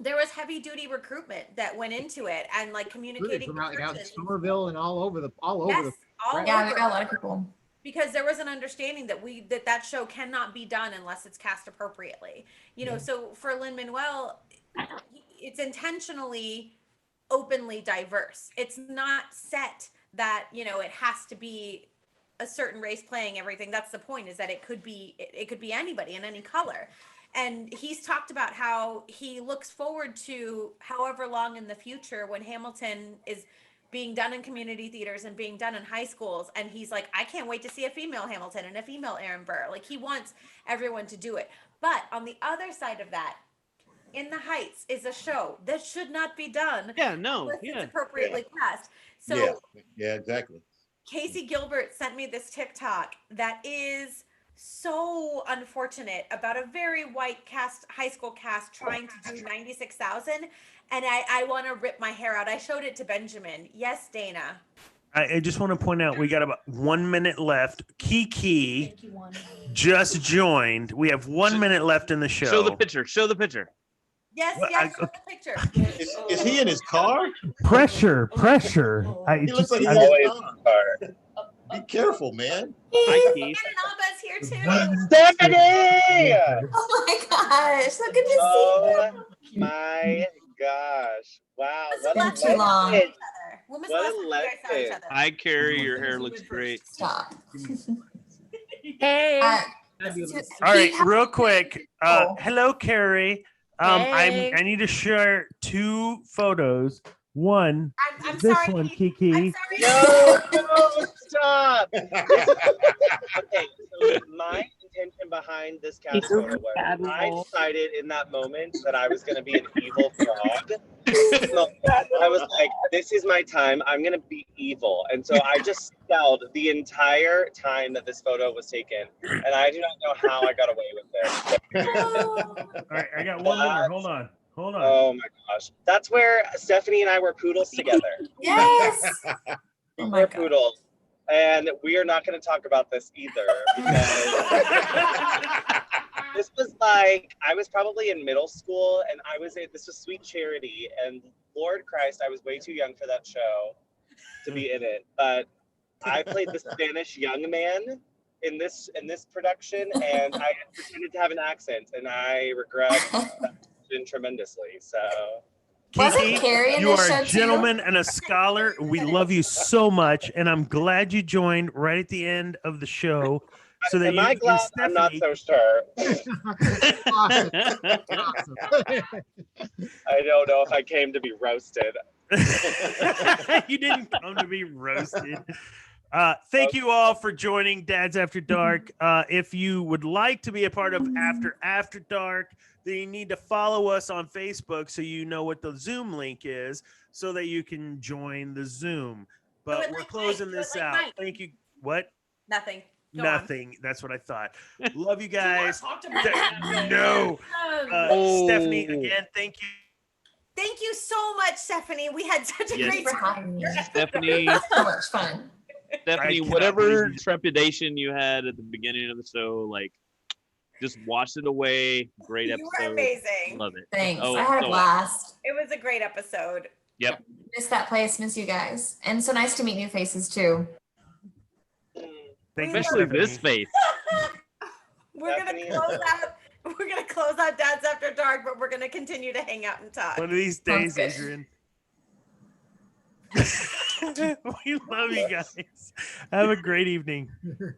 there was heavy duty recruitment that went into it, and communicating From out in churches. Somerville and all over the All Yeah, over. we got a lot of people. Because there was an understanding that that show cannot be done unless it's cast appropriately. So for Lin-Manuel, it's intentionally openly diverse. It's not set that, it has to be a certain race playing everything. That's the point, is that it could be anybody in any color. And he's talked about how he looks forward to however long in the future when Hamilton is being done in community theaters and being done in high schools. And he's like, I can't wait to see a female Hamilton and a female Aaron Burr. Like he wants everyone to do it. But on the other side of that, In the Heights is a show that should not be done. Unless it's appropriately cast. So yeah, exactly. Casey Gilbert sent me this TikTok that is so unfortunate about a very white high school cast trying to do 96,000. And I want to rip my hair out. I showed it to Benjamin. Yes, Dana. I just want to point out we got about 1 minute left. Kiki just joined. We have 1 minute left in the show. Show the picture. Show the picture. Yes, What? yes, show the picture. Is he in his car? Pressure. He looks like he's in his car. Be careful, man. Hi, Keith. And Alba's here too. Stephanie! Oh my gosh, so good to see Oh my gosh. Wow. It's been too long. legend. When was What the a last time you guys saw each legend. other? Hi, Carrie. Your hair looks great. Stop. Hey. All right, real quick. Hello, Carrie. Hey. I need to share 2 photos. One, I'm this sorry, one, Keith. Kiki. I'm sorry. No, stop. Okay, so my intention behind this cast He's a photo was bad I role. decided in that moment that I was going to be an evil frog. So I was like, this is my time. I'm going to be evil. And so I just spelled the entire time that this photo was taken. And I do not know how I got away with it. All right, I got one more. Hold on. Oh my gosh. That's where Stephanie and I were poodles together. Yes. Oh my We're God. poodles. And we are not going to talk about this either because this was like, I was probably in middle school and this was Sweet Charity. And Lord Christ, I was way too young for that show to be in it. But I played the Spanish young man in this production and I pretended to have an accent and I regret that tremendously. So Wasn't Carrie in you this are show a too? gentleman and a scholar. We love you so much, and I'm glad you joined right at the end of the show, so that am you I and glad? I'm not Stephanie. so sure. Awesome. Awesome. I don't know if I came to be roasted. You didn't come to be roasted. Thank you all for joining Dads After Dark. If you would like to be a part of After Dark, then you need to follow us on Facebook so you know what the Zoom link is so that you can join the Zoom. But it we're like closing Mike. Do it this like out. Mike. Thank you. What? Nothing. Go on. Nothing. That's what I thought. Love you guys. Talk to me. No. Stephanie, again, thank you. Thank you so much, Stephanie. We had such a Yes. great For having me. Stephanie, So much fun. Stephanie, cannot whatever believe you- trepidation you had at the beginning of the show, like, just wash it away. Great You were episode. amazing. Love it. Thanks. Oh, I had a so- blast. It was a great episode. Yep. Miss that place. Miss you guys. And so nice to meet new faces too. Thank you, Especially this Stephanie. face. We're gonna Stephanie. close out. We're gonna close out Dads After Dark, but we're gonna continue to hang out and talk. One of these days, Sounds good. Adrian. We love you guys. Have a great evening.